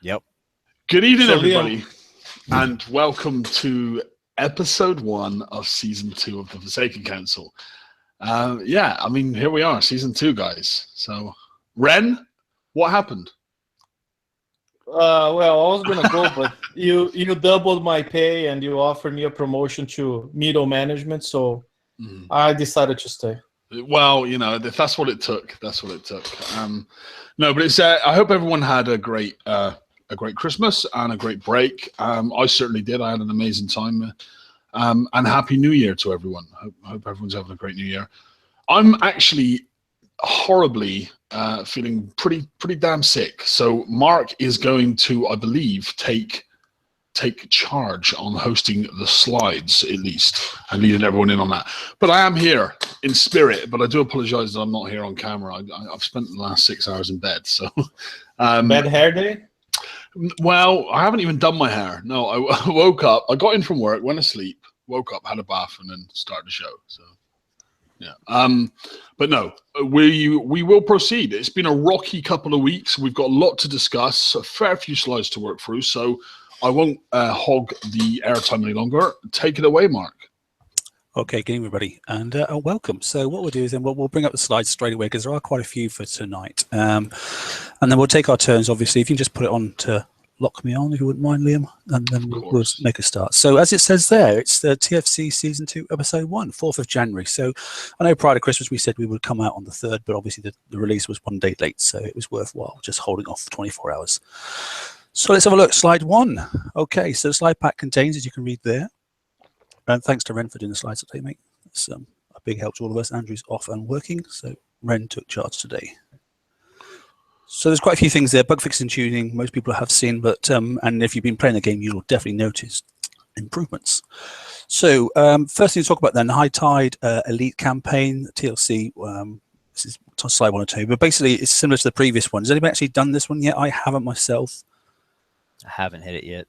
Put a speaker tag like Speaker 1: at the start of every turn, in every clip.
Speaker 1: Yep.
Speaker 2: Good evening, everybody, and welcome to episode 1 of season 2 of the Forsaken Council. Here we are, season 2, guys. So, Ren, what happened?
Speaker 3: Well, I was gonna go, but you doubled my pay and you offered me a promotion to middle management, so I decided to stay.
Speaker 2: Well, if that's what it took, that's what it took. No, but it's. I hope everyone had a great Christmas and a great break. I certainly did. I had an amazing time. And Happy New Year to everyone. I hope everyone's having a great New Year. I'm actually horribly feeling pretty damn sick. So Mark is going to, I believe, take charge on hosting the slides, at least, and leading everyone in on that. But I am here in spirit, but I do apologize that I'm not here on camera. I've spent the last 6 hours in bed. So
Speaker 3: Bad hair day?
Speaker 2: Well, I haven't even done my hair. No, I woke up, I got in from work, went to sleep, woke up, had a bath, and then started the show. So yeah. But no, we will proceed. It's been a rocky couple of weeks. We've got a lot to discuss, a fair few slides to work through, so I won't hog the airtime any longer. Take it away, Mark.
Speaker 4: Okay, good evening, everybody, and welcome. So what we'll do is then we'll bring up the slides straight away because there are quite a few for tonight. And then we'll take our turns, obviously. If you can just put it on to lock me on, if you wouldn't mind, Liam, and then we'll make a start. So as it says there, it's the TFC Season 2, Episode 1, 4th of January. So I know prior to Christmas we said we would come out on the 3rd, but obviously the release was 1 day late, so it was worthwhile just holding off for 24 hours. So let's have a look. Slide 1. Okay, so the slide pack contains, as you can read there, and thanks to Ren for doing the slides today, mate. It's a big help to all of us. Andrew's off and working, so Ren took charge today. So there's quite a few things there. Bug fixing, tuning, most people have seen, but and if you've been playing the game, you'll definitely notice improvements. So first thing to talk about then, the High Tide Elite campaign, TLC. This is slide 1 or 2, but basically it's similar to the previous one. Has anybody actually done this one yet? I haven't myself.
Speaker 1: I haven't hit it yet.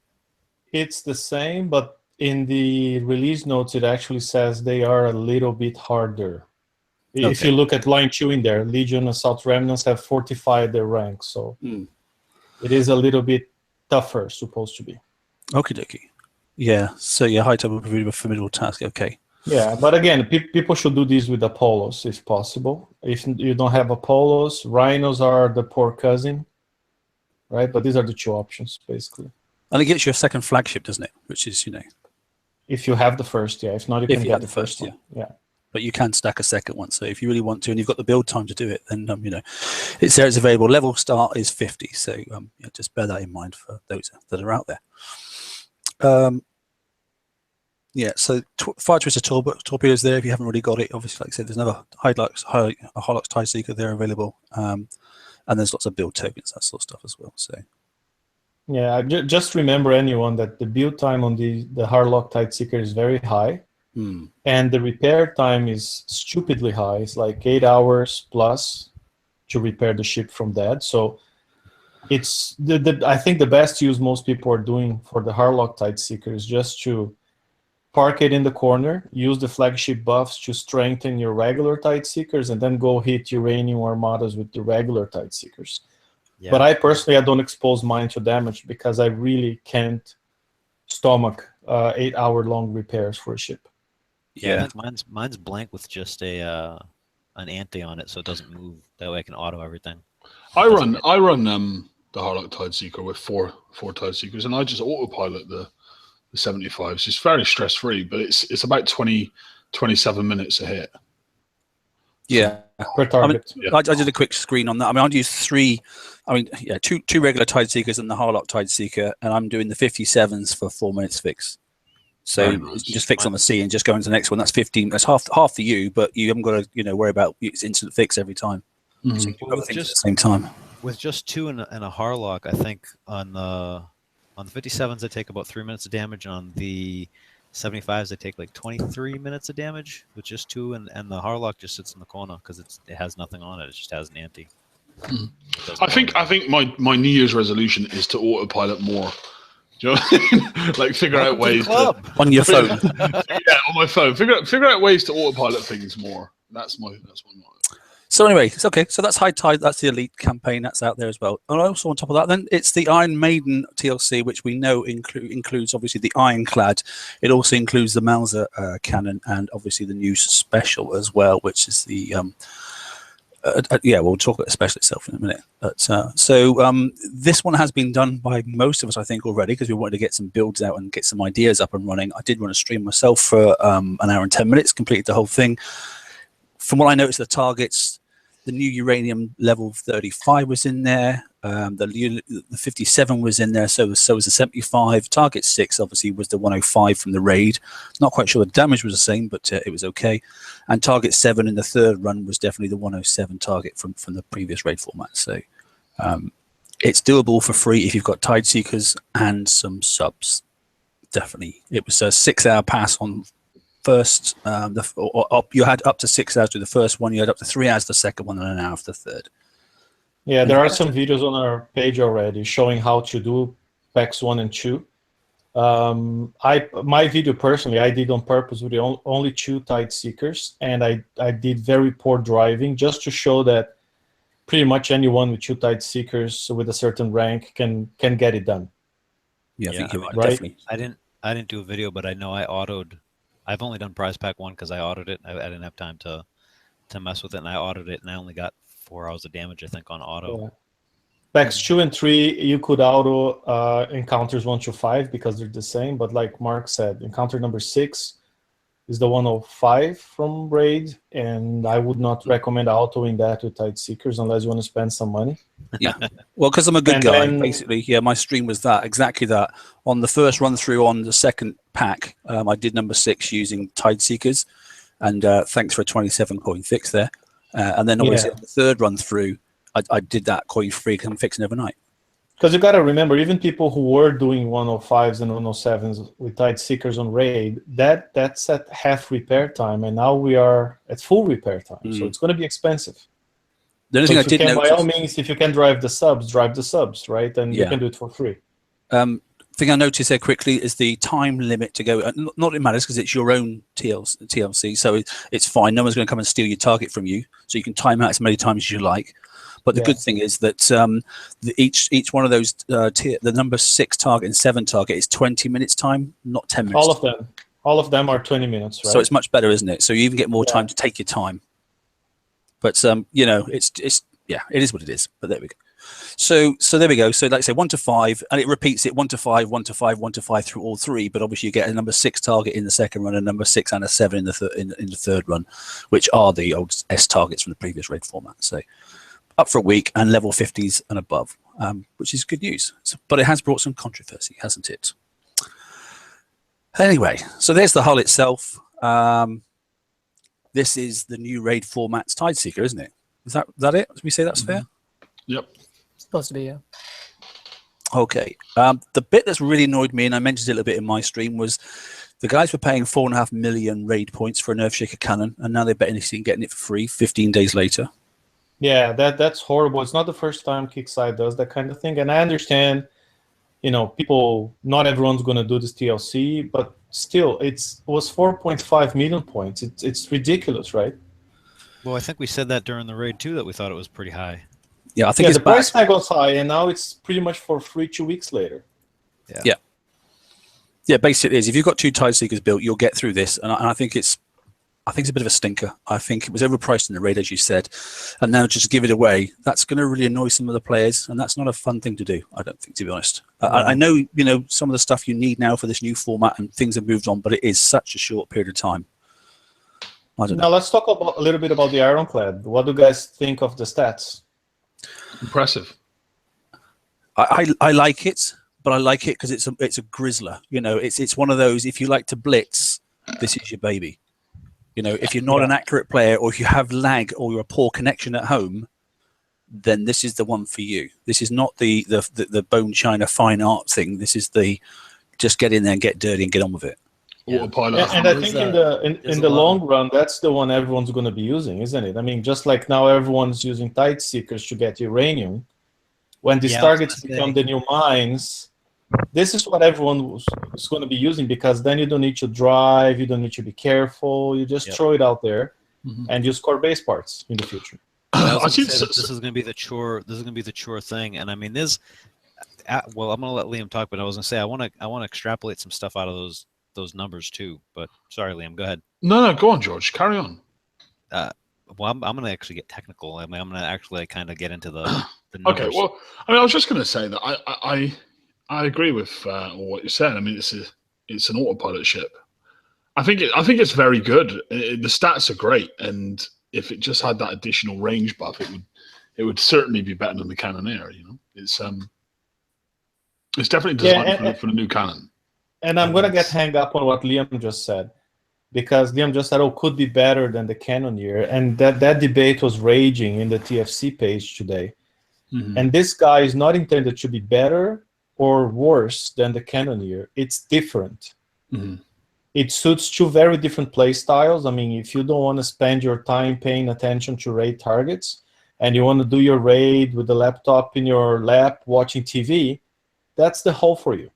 Speaker 3: It's the same, but in the release notes, it actually says they are a little bit harder. Okay. If you look at line 2 in there, Legion Assault Remnants have fortified their ranks, so it is a little bit tougher, supposed to be.
Speaker 4: Okie dokie. Yeah, so yeah, High Tide will be a formidable task, okay.
Speaker 3: Yeah, but again, people should do this with Apollos if possible. If you don't have Apollos, Rhinos are the poor cousin, right? But these are the 2 options, basically.
Speaker 4: And it gets you a second flagship, doesn't it? Which is,
Speaker 3: if you have the first, yeah. If not, you can get the first one. Yeah.
Speaker 4: But you can stack a second one. So if you really want to, and you've got the build time to do it, then it's there. It's available. Level start is 50. So just bear that in mind for those that are out there. So Fire Twister torpedoes there. If you haven't already got it, obviously, like I said, there's another Hilux Tide Seeker there available, and there's lots of build tokens, that sort of stuff as well. So.
Speaker 3: Yeah, just remember anyone that the build time on the Harlock Tide Seeker is very high, and the repair time is stupidly high. It's like 8 hours plus to repair the ship from that. So it's I think the best use most people are doing for the Harlock Tide Seeker is just to park it in the corner, use the flagship buffs to strengthen your regular Tide Seekers, and then go hit Uranium Armadas with the regular Tide Seekers. Yeah. But I personally, I don't expose mine to damage because I really can't stomach 8-hour-long repairs for a ship.
Speaker 1: Yeah, mine's blank with just an anti on it, so it doesn't move. That way I can auto everything.
Speaker 2: I run the Harlock Tide Seeker with four Tide Seekers, and I just autopilot the 75s. It's very stress free, but it's about 27 minutes a hit.
Speaker 4: Yeah,
Speaker 3: per target.
Speaker 4: I did a quick screen on that. I'd use 3. Two regular Tide Seekers and the Harlock Tide Seeker, and I'm doing the 57s for 4 minutes fix. So just fix on the C and just go into the next one. That's 15. That's half for you, but you haven't got to worry about it's instant fix every time. So you can do things at the same time.
Speaker 1: With just 2 and a Harlock, I think on the 57s they take about 3 minutes of damage. On the 75s they take like 23 minutes of damage with just 2, and the Harlock just sits in the corner because it has nothing on it. It just has an anti.
Speaker 2: I think my New Year's resolution is to autopilot more. Do you know what I mean? Like figure out ways
Speaker 4: on your phone.
Speaker 2: Yeah, on my phone. Figure out ways to autopilot things more. That's my motto.
Speaker 4: So anyway, it's okay. So that's High Tide. That's the Elite campaign. That's out there as well. And also on top of that, then it's the Iron Maiden TLC, which we know includes obviously the Ironclad. It also includes the Mauser cannon and obviously the new special as well, which is the yeah. We'll talk about the special itself in a minute. But this one has been done by most of us, I think, already because we wanted to get some builds out and get some ideas up and running. I did run a stream myself for an hour and 10 minutes, completed the whole thing. From what I noticed, the targets, the new uranium level 35 was in there. The 57 was in there. So was the 75. Target 6 obviously was the 105 from the raid. Not quite sure the damage was the same, but it was okay. And target 7 in the third run was definitely the 107 target from the previous raid format. So it's doable for free if you've got Tide Seekers and some subs. Definitely. It was a 6-hour pass on first. You had up to 6 hours to the first one. You had up to 3 hours for the second one, and an hour for the third.
Speaker 3: Yeah, there are some videos on our page already showing how to do packs 1 and 2. My video personally, I did on purpose with only 2 Tide Seekers, and I did very poor driving just to show that pretty much anyone with 2 Tide Seekers with a certain rank can get it done.
Speaker 4: Yeah, I think you're right.
Speaker 3: Right?
Speaker 4: Definitely.
Speaker 1: I didn't do a video, but I know I autoed. I've only done prize pack 1 because I autoed it. I didn't have time to mess with it, and I autoed it, and I only got 4 hours of damage, I think, on auto.
Speaker 3: Yeah. Packs 2 and 3, you could auto encounters 1 to 5 because they're the same. But like Mark said, encounter number 6 is the 105 from raid, and I would not recommend autoing that with Tide Seekers unless you want to spend some money.
Speaker 4: Yeah, well, because I'm a good
Speaker 3: And
Speaker 4: guy,
Speaker 3: then-
Speaker 4: basically. Yeah, my stream was exactly that. On the first run through on the second pack, I did number 6 using Tide Seekers, and thanks for a 27 coin fix there. And then obviously on the third run through, I did that coin free because I'm fixing overnight.
Speaker 3: Because you got to remember, even people who were doing 105s and 107s with Tide Seekers on raid, that's at half repair time, and now we are at full repair time, so it's going to be expensive.
Speaker 4: The only thing I did notice,
Speaker 3: by all means, if you can drive the subs, right? And you can do it for free.
Speaker 4: thing I noticed there quickly is the time limit to go. Not it matters because it's your own TLC, so it's fine. No one's going to come and steal your target from you, so you can time out as many times as you like. But the good thing is that each one of those the number 6 target and 7 target is 20 minutes time, not 10 minutes.
Speaker 3: All of them are 20 minutes, right?
Speaker 4: So it's much better, isn't it? So you even get more time to take your time. But you know, it is what it is. But there we go. So there we go. So like I say, 1 to 5, and it repeats it 1 to 5, 1 to 5, 1 to 5 through all 3. But obviously you get a number 6 target in the second run, a number 6 and a 7 in the third run, which are the old S targets from the previous raid format. So up for a week and level 50s and above, which is good news. But it has brought some controversy, hasn't it? Anyway, so there's the hull itself. This is the new raid format's Tide Seeker, isn't it? Is that it? Did we say that's fair?
Speaker 2: Yep.
Speaker 5: Supposed to be, yeah.
Speaker 4: Okay. The bit that's really annoyed me, and I mentioned it a little bit in my stream, was the guys were paying 4.5 million raid points for an Earthshaker cannon, and now they're betting getting it for free 15 days later.
Speaker 3: Yeah, that's horrible. It's not the first time Kickside does that kind of thing, and I understand, you know, not everyone's going to do this TLC, but still, it was 4.5 million points. It's ridiculous, right?
Speaker 1: Well, I think we said that during the raid too, that we thought it was pretty high.
Speaker 4: Yeah, I think it's
Speaker 3: the price tag was high, and now it's pretty much for free 2 weeks later.
Speaker 4: Yeah, basically it is. If you've got 2 Tide Seekers built, you'll get through this, and I think it's a bit of a stinker. I think it was overpriced in the raid, as you said, and now just give it away. That's going to really annoy some of the players, and that's not a fun thing to do, I don't think, to be honest. I know, you know, some of the stuff you need now for this new format, and things have moved on, but it is such a short period of time. I don't know.
Speaker 3: Now let's talk a little bit about the Ironclad. What do you guys think of the stats?
Speaker 2: Impressive.
Speaker 4: I like it, but I like it because it's a grizzler. You know, it's one of those, if you like to blitz, this is your baby. You know, if you're not an accurate player, or if you have lag or you're a poor connection at home, then this is the one for you. This is not the bone china fine art thing. This is the just get in there and get dirty and get on with it.
Speaker 2: Autopilot.
Speaker 3: And I think in the long run, that's the one everyone's going to be using, isn't it? I mean, just like now everyone's using Tide Seekers to get uranium. When these targets become the new mines, this is what everyone is going to be using, because then you don't need to drive, you don't need to be careful, you just throw it out there and you score base parts in the future.
Speaker 1: I was
Speaker 2: I've
Speaker 1: going
Speaker 2: seen
Speaker 1: to say that this is going to be the chore. This is going to be the chore thing, and I mean, well, I'm going to let Liam talk, but I was going to say I want to extrapolate some stuff out of those numbers too. But sorry, Liam, go ahead.
Speaker 2: No, go on, George. Carry on.
Speaker 1: Well, I'm going to actually get technical. I mean, I'm going to actually kind of get into the numbers.
Speaker 2: Okay. Well, I mean, I was just going to say that I agree with what you said. I mean, it's an autopilot ship. I think it's very good. The stats are great, and if it just had that additional range buff, it would certainly be better than the Cannoneer. You know, it's definitely designed for the new Canon.
Speaker 3: And I'm gonna get hung up on what Liam just said, because Liam just said, "Oh, could be better than the Cannoneer," and that debate was raging in the TFC page today.
Speaker 2: Mm-hmm.
Speaker 3: And this guy is not intended to be better or worse than the Cannoneer. It's different.
Speaker 2: Mm-hmm.
Speaker 3: It suits two very different play styles. I mean, if you don't want to spend your time paying attention to raid targets and you want to do your raid with the laptop in your lap watching TV, that's the hull for you.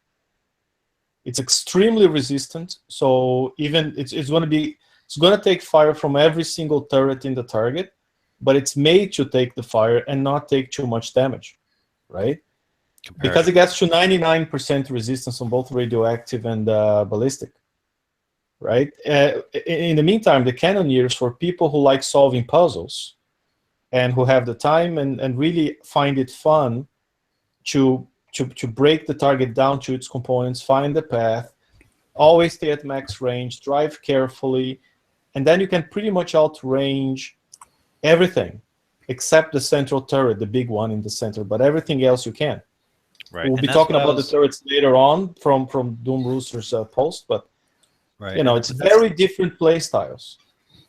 Speaker 3: It's extremely resistant, so even it's going to take fire from every single turret in the target, but it's made to take the fire and not take too much damage, right? Because it gets to 99% resistance on both radioactive and ballistic. Right. In the meantime, the Cannoneers, for people who like solving puzzles and who have the time and really find it fun to break the target down to its components, find the path, always stay at max range, drive carefully, and then you can pretty much outrange everything except the central turret, the big one in the center, but everything else you can.
Speaker 1: Right.
Speaker 3: We'll be talking about the turrets later on from Doom Rooster's post, but
Speaker 1: right.
Speaker 3: You know, it's very different play styles.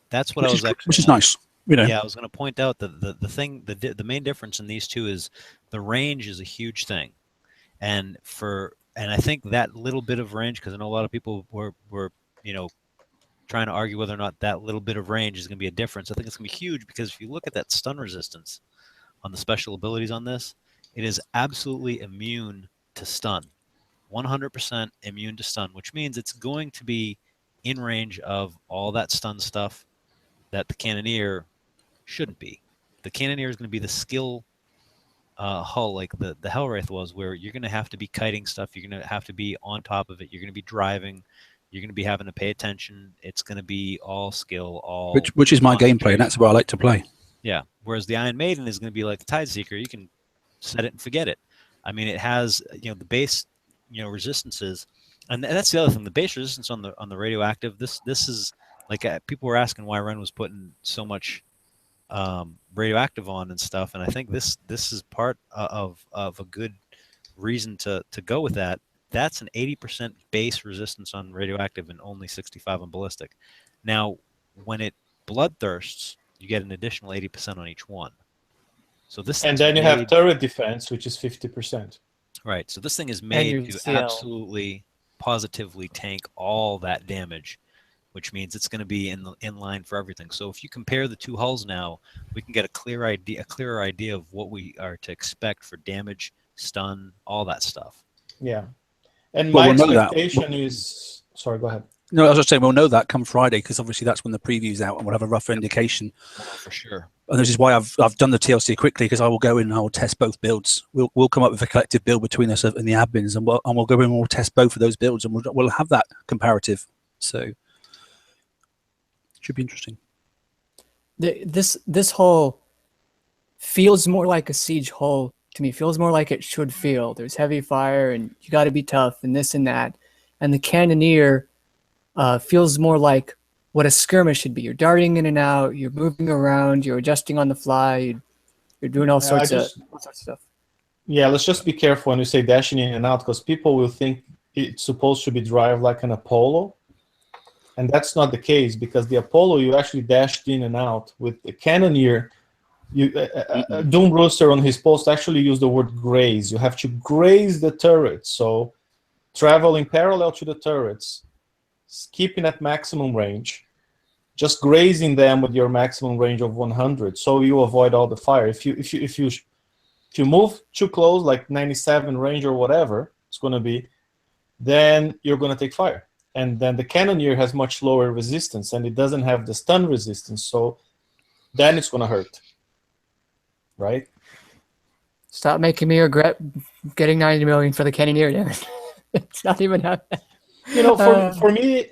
Speaker 1: That's what
Speaker 4: which is nice. You know.
Speaker 1: Yeah, I was going to point out that the main difference in these two is the range is a huge thing, and I think that little bit of range, because I know a lot of people were trying to argue whether or not that little bit of range is going to be a difference. I think it's going to be huge, because if you look at that stun resistance on the special abilities on this, it is absolutely immune to stun. 100% immune to stun, which means it's going to be in range of all that stun stuff that the Cannoneer shouldn't be. The Cannoneer is going to be the skill hull, like the Hellwraith was, where you're going to have to be kiting stuff, you're going to have to be on top of it, you're going to be driving, you're going to be having to pay attention. It's going to be all skill, all
Speaker 4: which is my gameplay, and that's where I like to play.
Speaker 1: Yeah, whereas the Iron Maiden is going to be like the Tide Seeker. You can set it and forget it. I mean, it has the base resistances, and that's the other thing. The base resistance on the radioactive. This is like people were asking why Ren was putting so much radioactive on and stuff, and I think this is part of a good reason to go with that. That's an 80% base resistance on radioactive and only 65 on ballistic. Now, when it bloodthirsts, you get an additional 80% on each one. So this,
Speaker 3: and then you have turret defense, which is 50%.
Speaker 1: Right. So this thing is made to absolutely, positively tank all that damage, which means it's going to be in line for everything. So if you compare the two hulls now, we can get a clearer idea of what we are to expect for damage, stun, all that stuff.
Speaker 3: Yeah. And my expectation is... Sorry, go ahead.
Speaker 4: No, I was just saying we'll know that come Friday, because obviously that's when the preview's out and we'll have a rougher indication.
Speaker 1: For sure.
Speaker 4: And this is why I've done the TLC quickly, because I will go in and I will test both builds. We'll come up with a collective build between us and the admins, and we'll go in and we'll test both of those builds, and we'll have that comparative. So it should be interesting.
Speaker 5: This hull feels more like a siege hull to me. Feels more like it should feel. There's heavy fire, and you got to be tough, and this and that. And the Cannoneer feels more like what a skirmish should be. You're darting in and out, you're moving around, you're adjusting on the fly, you're doing all sorts of stuff.
Speaker 3: Yeah, let's just be careful when you say dashing in and out, because people will think it's supposed to be drive like an Apollo, and that's not the case, because the Apollo, you actually dashed in and out. With the Cannoneer, Doom Rooster on his post actually used the word graze. You have to graze the turrets, so traveling parallel to the turrets, keeping at maximum range, just grazing them with your maximum range of 100, so you avoid all the fire. If you move too close, like 97 range or whatever it's going to be, then you're going to take fire. And then the Cannoneer has much lower resistance, and it doesn't have the stun resistance, so then it's going to hurt. right?
Speaker 5: Stop making me regret getting 90 million for the Cannoneer, damn it. It's not even happening.
Speaker 3: You know, for me,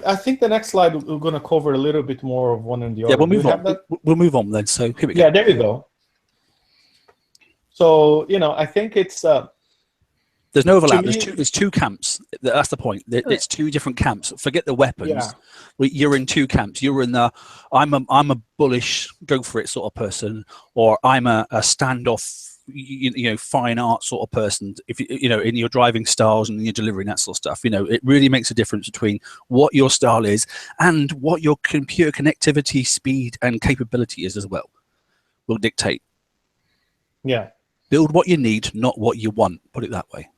Speaker 3: I think the next slide we're going to cover a little bit more of one and the other.
Speaker 4: Yeah, we'll
Speaker 3: Do you
Speaker 4: move
Speaker 3: have
Speaker 4: on.
Speaker 3: that?
Speaker 4: We'll move on then. So here we go.
Speaker 3: Yeah, there you go. So, you know, I think it's
Speaker 4: There's no overlap.
Speaker 3: me-
Speaker 4: There's two camps. That's the point. It's two different camps. Forget the weapons.
Speaker 3: Yeah.
Speaker 4: You're in two camps. You're in the I'm a bullish, go for it sort of person, or I'm a standoff, you know, fine art sort of person. If you know, in your driving styles and your delivery and that sort of stuff, you know, it really makes a difference between what your style is and what your computer connectivity, speed, and capability is as well. Will dictate.
Speaker 3: Yeah.
Speaker 4: Build what you need, not what you want. Put it that way.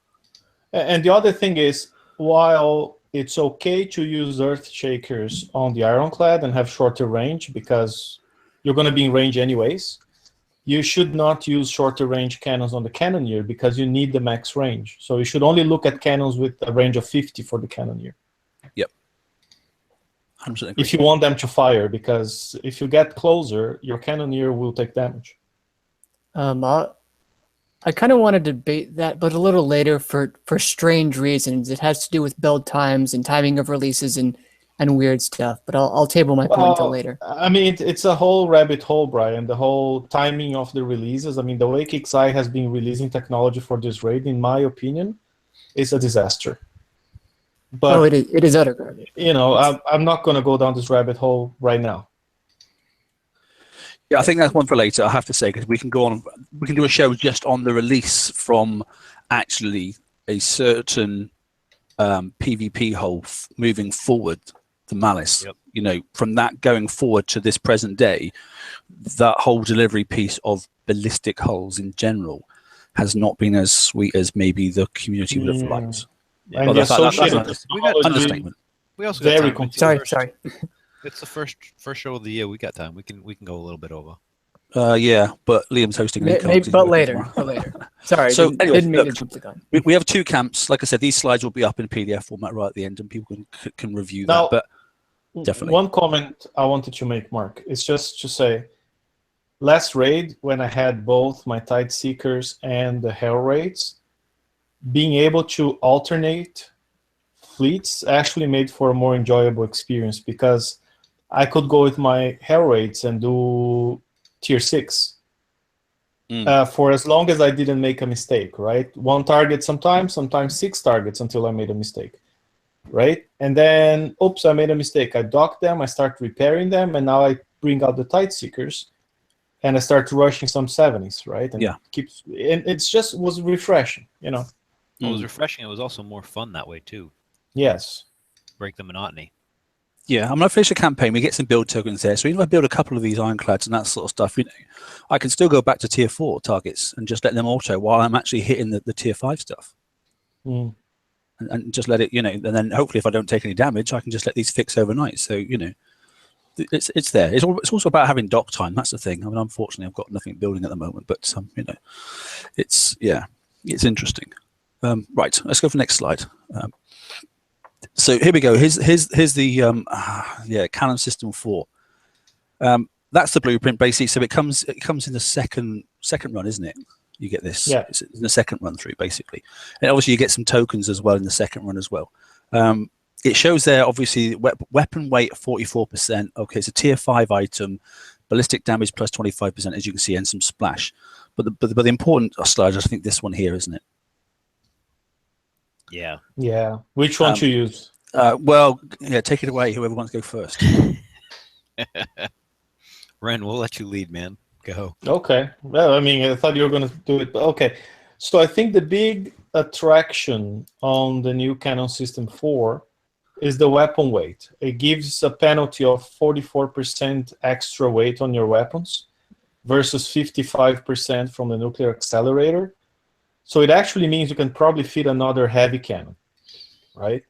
Speaker 3: And the other thing is, while it's okay to use earth shakers on the Ironclad and have shorter range because you're going to be in range anyways, you should not use shorter range cannons on the Cannoneer because you need the max range. So you should only look at cannons with a range of 50 for the Cannoneer.
Speaker 4: Yep. 100% agree.
Speaker 3: If you want them to fire, because if you get closer, your Cannoneer will take damage.
Speaker 5: I kind of want to debate that, but a little later for strange reasons. It has to do with build times and timing of releases and weird stuff. But I'll table my point until later.
Speaker 3: I mean, it's a whole rabbit hole, Brian. The whole timing of the releases. I mean, the way KixEye has been releasing technology for this raid, in my opinion, is a disaster. But
Speaker 5: it is utter garbage.
Speaker 3: You know, I'm not going to go down this rabbit hole right now.
Speaker 4: Yeah, I think that's one for later, I have to say, because we can go on, we can do a show just on the release from actually a certain PvP hole moving forward, the Malice.
Speaker 1: Yep.
Speaker 4: You know, from that going forward to this present day, that whole delivery piece of ballistic hulls in general has not been as sweet as maybe the community would have liked.
Speaker 3: And
Speaker 4: Well,
Speaker 3: the
Speaker 4: that's an
Speaker 3: associated
Speaker 4: understatement.
Speaker 1: We also got
Speaker 3: very
Speaker 1: time. It's the
Speaker 5: Sorry,
Speaker 1: first-
Speaker 5: sorry.
Speaker 1: It's the first show of the year. We got time. We can go a little bit over.
Speaker 4: Yeah, but Liam's hosting. and he can't
Speaker 5: Maybe,
Speaker 4: because he's
Speaker 5: but
Speaker 4: working
Speaker 5: later.
Speaker 4: tomorrow.
Speaker 5: But later. Sorry,
Speaker 4: So,
Speaker 5: didn't
Speaker 4: anyways,
Speaker 5: mean to
Speaker 4: look,
Speaker 5: jump the gun.
Speaker 4: We have two camps. Like I said, these slides will be up in PDF format right at the end, and people can review
Speaker 3: Now,
Speaker 4: that. But definitely.
Speaker 3: One comment I wanted to make, Mark, is just to say, last raid, when I had both my Tide Seekers and the Hell Raids, being able to alternate fleets actually made for a more enjoyable experience because I could go with my Hell Raids and do tier 6 for as long as I didn't make a mistake, right? One target sometimes 6 targets until I made a mistake, right? And then, oops, I made a mistake. I dock them, I start repairing them, and now I bring out the Tide Seekers and I start rushing some 70s, right? And
Speaker 4: Yeah.
Speaker 3: It's just was refreshing, you know?
Speaker 1: It was refreshing. It was also more fun that way too.
Speaker 3: Yes.
Speaker 1: Break the monotony.
Speaker 4: Yeah, I'm going to finish a campaign. We get some build tokens there. So even if I build a couple of these Ironclads and that sort of stuff, you know, I can still go back to tier 4 targets and just let them auto while I'm actually hitting the tier 5 stuff.
Speaker 3: Mm.
Speaker 4: And just let it, you know, and then hopefully if I don't take any damage, I can just let these fix overnight. So, you know, it's there. It's also about having dock time. That's the thing. I mean, unfortunately, I've got nothing building at the moment, but, you know, it's interesting. Right, let's go for the next slide. So here we go. Here's the Canon System 4. That's the blueprint basically. So it comes in the second run, isn't it? You get this.
Speaker 3: Yeah.
Speaker 4: It's in the second run through basically, and obviously you get some tokens as well in the second run as well. It shows there obviously weapon weight 44%. Okay, it's a tier 5 item, ballistic damage plus 25% as you can see, and some splash. But the important slide, I think this one here, isn't it?
Speaker 1: Yeah.
Speaker 3: Yeah. Which one to use?
Speaker 4: Well, yeah, take it away. Whoever wants to go first.
Speaker 1: Ren, we'll let you lead, man. Go.
Speaker 3: Okay. Well, I mean, I thought you were going to do it, but okay. So I think the big attraction on the new Canon System 4 is the weapon weight. It gives a penalty of 44% extra weight on your weapons versus 55% from the nuclear accelerator. So it actually means you can probably fit another heavy cannon, right?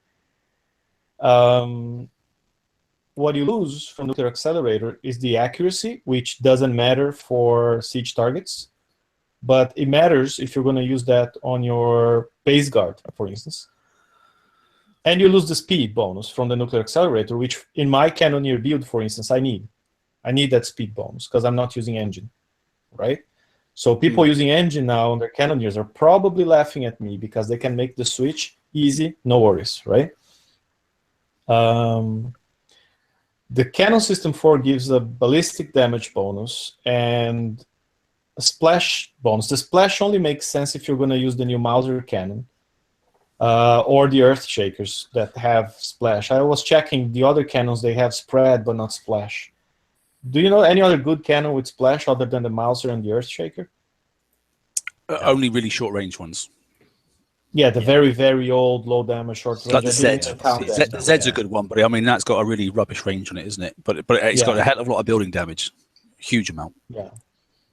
Speaker 3: What you lose from nuclear accelerator is the accuracy, which doesn't matter for siege targets, but it matters if you're going to use that on your base guard, for instance. And you lose the speed bonus from the nuclear accelerator, which in my Cannoneer build, for instance, I need that speed bonus because I'm not using engine. right? So people using engine now on their Cannoneers are probably laughing at me because they can make the switch easy, no worries, right? The Canon System 4 gives a ballistic damage bonus and a splash bonus. The splash only makes sense if you're going to use the new Mauser cannon or the Earth Shakers that have splash. I was checking the other cannons, they have spread but not splash. Do you know any other good cannon with splash other than the Mauser and the Earth Shaker?
Speaker 4: Only really short range ones.
Speaker 3: Yeah, the very, very old, low damage, short range.
Speaker 4: Like the
Speaker 3: I didn't
Speaker 4: Z.
Speaker 3: even count that.
Speaker 4: The Z's a good one, but I mean, that's got a really rubbish range on it, isn't it? But it's got a hell of a lot of building damage. Huge amount.
Speaker 3: Yeah.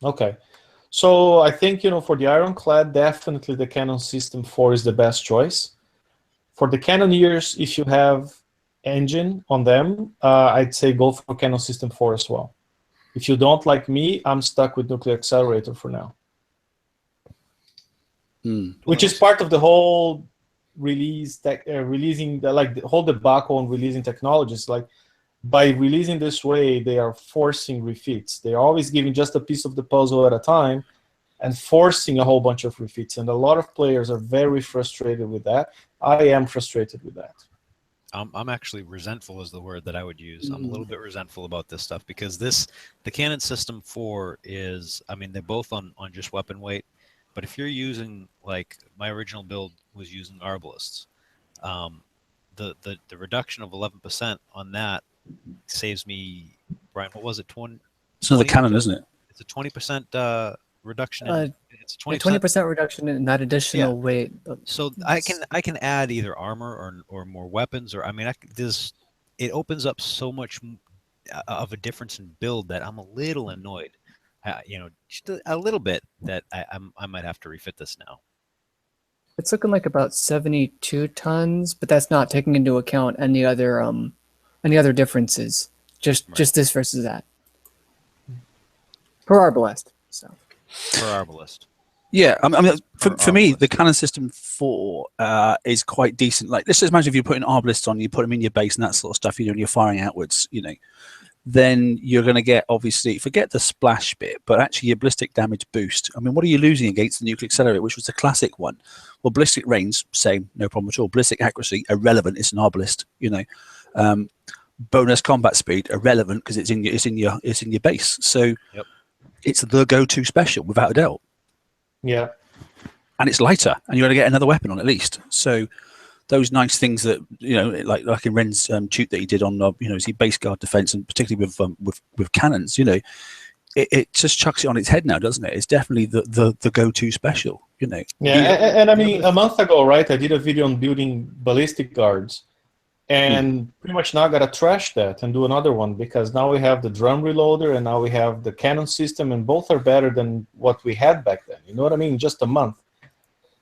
Speaker 3: Okay. So I think, for the Ironclad, definitely the Canon System 4 is the best choice. For the Cannoneers, if you have engine on them, I'd say go for Canon System 4 as well. If you don't, like me, I'm stuck with Nuclear Accelerator for now. Which is part of the whole releasing the whole debacle on releasing technologies. Like, by releasing this way, they are forcing refits. They're always giving just a piece of the puzzle at a time and forcing a whole bunch of refits. And a lot of players are very frustrated with that. I am frustrated with that.
Speaker 1: I'm actually resentful is the word that I would use. I'm a little bit resentful about this stuff because the Canon System 4 is, I mean, they're both on just weapon weight. But if you're using, like, my original build was using Arbalists, the reduction of 11% on that saves me, Brian, what was it? 20?
Speaker 4: It's another Canon, isn't it?
Speaker 1: It's a 20% reduction. It's
Speaker 5: 20% reduction in that additional weight.
Speaker 1: So I can add either armor or more weapons, or I mean, it opens up so much of a difference in build that I'm a little annoyed. Just a little bit that I might have to refit this now.
Speaker 5: It's looking like about 72 tons, but that's not taking into account any other differences. Just this versus that. Per Arbalest. So.
Speaker 1: Per Arbalest.
Speaker 4: Yeah, I mean, for me, the Canon System 4 is quite decent. Like, let's just imagine if you put an Arbalest on, you put them in your base and that sort of stuff, and you're firing outwards, then you're going to get, obviously, forget the splash bit, but actually your ballistic damage boost. I mean, what are you losing against the Nuclear Accelerator, which was the classic one? Well, ballistic range, same, no problem at all. Ballistic accuracy, irrelevant. It's an Arbalest, Bonus combat speed, irrelevant because it's in your base. So it's the go-to special, without a doubt.
Speaker 3: Yeah.
Speaker 4: And it's lighter, and you're going to get another weapon on at least. So those nice things that like in Ren's shoot that he did on his base guard defense, and particularly with cannons, it just chucks it on its head now, doesn't it? It's definitely the go-to special, Yeah,
Speaker 3: and I mean, a month ago, right? I did a video on building ballistic guards, and pretty much now I gotta trash that and do another one because now we have the drum reloader and now we have the cannon system, and both are better than what we had back then. You know what I mean? Just a month.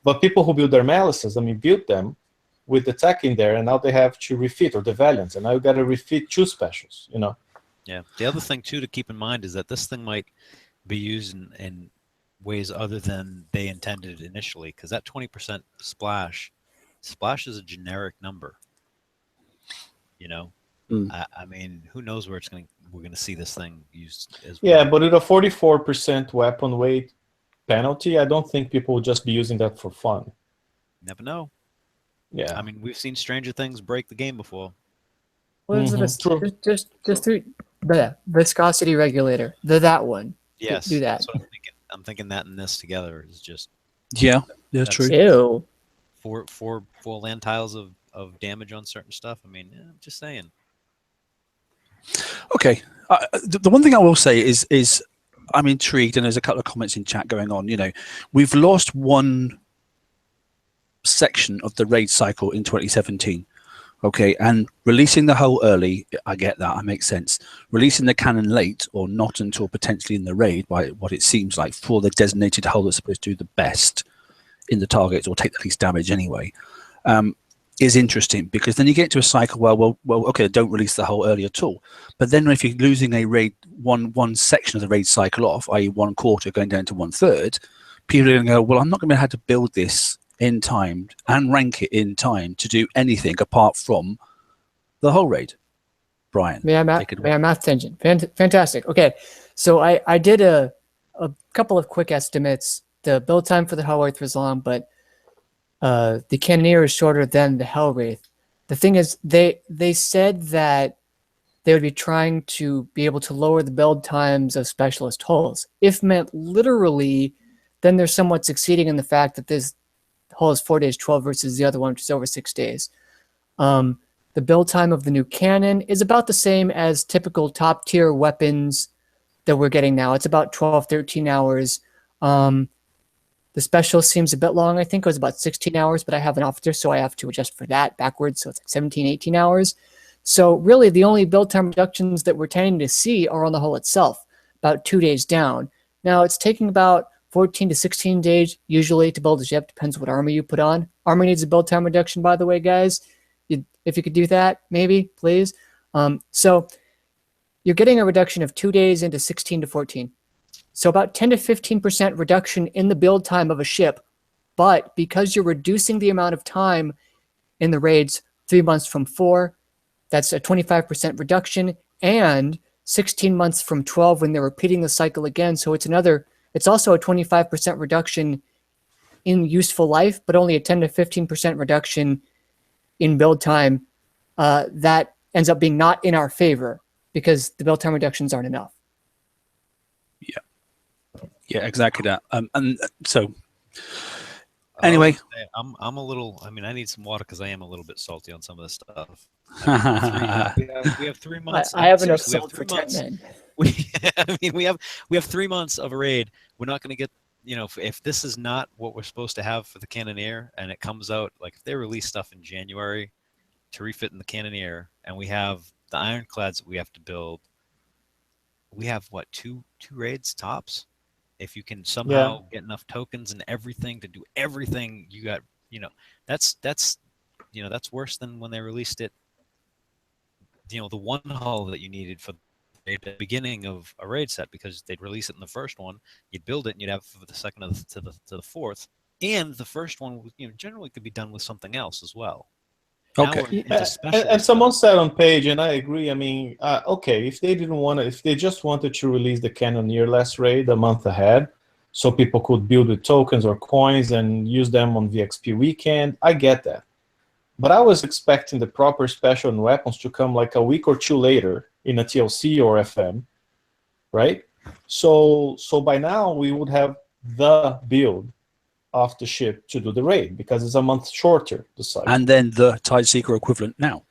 Speaker 3: But people who build their malices, built them with the tech in there, and now they have to refit, or the Valiants, and now you got to refit 2 specials,
Speaker 1: Yeah. The other thing, too, to keep in mind is that this thing might be used in ways other than they intended initially, because that 20% splash is a generic number. I mean, who knows where we're going to see this thing used as well.
Speaker 3: Yeah, but with a 44% weapon weight penalty, I don't think people will just be using that for fun.
Speaker 1: Never know.
Speaker 3: Yeah,
Speaker 1: I mean, we've seen Stranger Things break the game before.
Speaker 5: What is it? Just through the viscosity regulator. That one.
Speaker 1: Yes.
Speaker 5: Do that.
Speaker 1: That's what I'm thinking that and this together is just.
Speaker 4: Yeah, that's true.
Speaker 5: Ew.
Speaker 1: Four land tiles of damage on certain stuff. I mean, I'm just saying.
Speaker 4: Okay. The one thing I will say is I'm intrigued, and there's a couple of comments in chat going on. We've lost one section of the raid cycle in 2017. Okay, and releasing the hull early, I get that, makes sense. Releasing the cannon late, or not until potentially in the raid, by what it seems like, for the designated hull that's supposed to do the best in the target or take the least damage anyway, is interesting, because then you get to a cycle where, well, okay, don't release the hull early at all. But then if you're losing a raid, one section of the raid cycle off, i.e. 1/4 going down to 1/3, people are going to go, well, I'm not going to have to build this in time and rank it in time to do anything apart from the whole raid. Brian,
Speaker 5: may I math tangent? Fantastic. Okay, so I did a a couple of quick estimates. The build time for the Hellwraith was long, but the Cannoneer is shorter than the Hellwraith. The thing is, they said that they would be trying to be able to lower the build times of specialist hulls. If meant literally, then they're somewhat succeeding in the fact that this hull is 4 days 12 versus the other one, which is over 6 days. The build time of the new Canon is about the same as typical top tier weapons that we're getting now. It's about 12, 13 hours. The specialist seems a bit long. I think it was about 16 hours, but I have an officer, so I have to adjust for that backwards. So it's like 17, 18 hours. So really the only build time reductions that we're tending to see are on the hull itself, about 2 days down. Now it's taking about 14 to 16 days usually to build a ship. Depends what armor you put on. Armor needs a build time reduction, by the way, guys. If you could do that, maybe, please. So you're getting a reduction of 2 days into 16 to 14. So about 10 to 15% reduction in the build time of a ship. But because you're reducing the amount of time in the raids, 3 months from 4, that's a 25% reduction, and 16 months from 12 when they're repeating the cycle again. So it's also a 25% reduction in useful life, but only a 10 to 15% reduction in build time. That ends up being not in our favor because the build time reductions aren't enough.
Speaker 4: Yeah, exactly that. And so anyway,
Speaker 1: I'm a little. I mean, I need some water because I am a little bit salty on some of this stuff. We have 3 months.
Speaker 5: I have enough
Speaker 1: Seriously,
Speaker 5: salt for 10 men.
Speaker 1: We have 3 months of a raid. We're not going to get. If this is not what we're supposed to have for the Cannoneer, and it comes out like if they release stuff in January to refit in the Cannoneer, and we have the Ironclads that we have to build, we have what two raids tops. If you can somehow get enough tokens and everything to do everything, you got that's worse than when they released it. The one hull that you needed for the beginning of a raid set, because they'd release it in the first one, you'd build it, and you'd have for the second to the fourth, and the first one generally could be done with something else as well.
Speaker 4: Okay.
Speaker 3: And someone said on page, and I agree. I mean, okay, if they just wanted to release the Cannoneer last raid a month ahead, so people could build with tokens or coins and use them on VXP weekend, I get that. But I was expecting the proper special and weapons to come like a week or two later in a TLC or FM, right? So by now we would have the build off the ship to do the raid because it's a month shorter. The cycle.
Speaker 4: And then the Tideseeker equivalent now.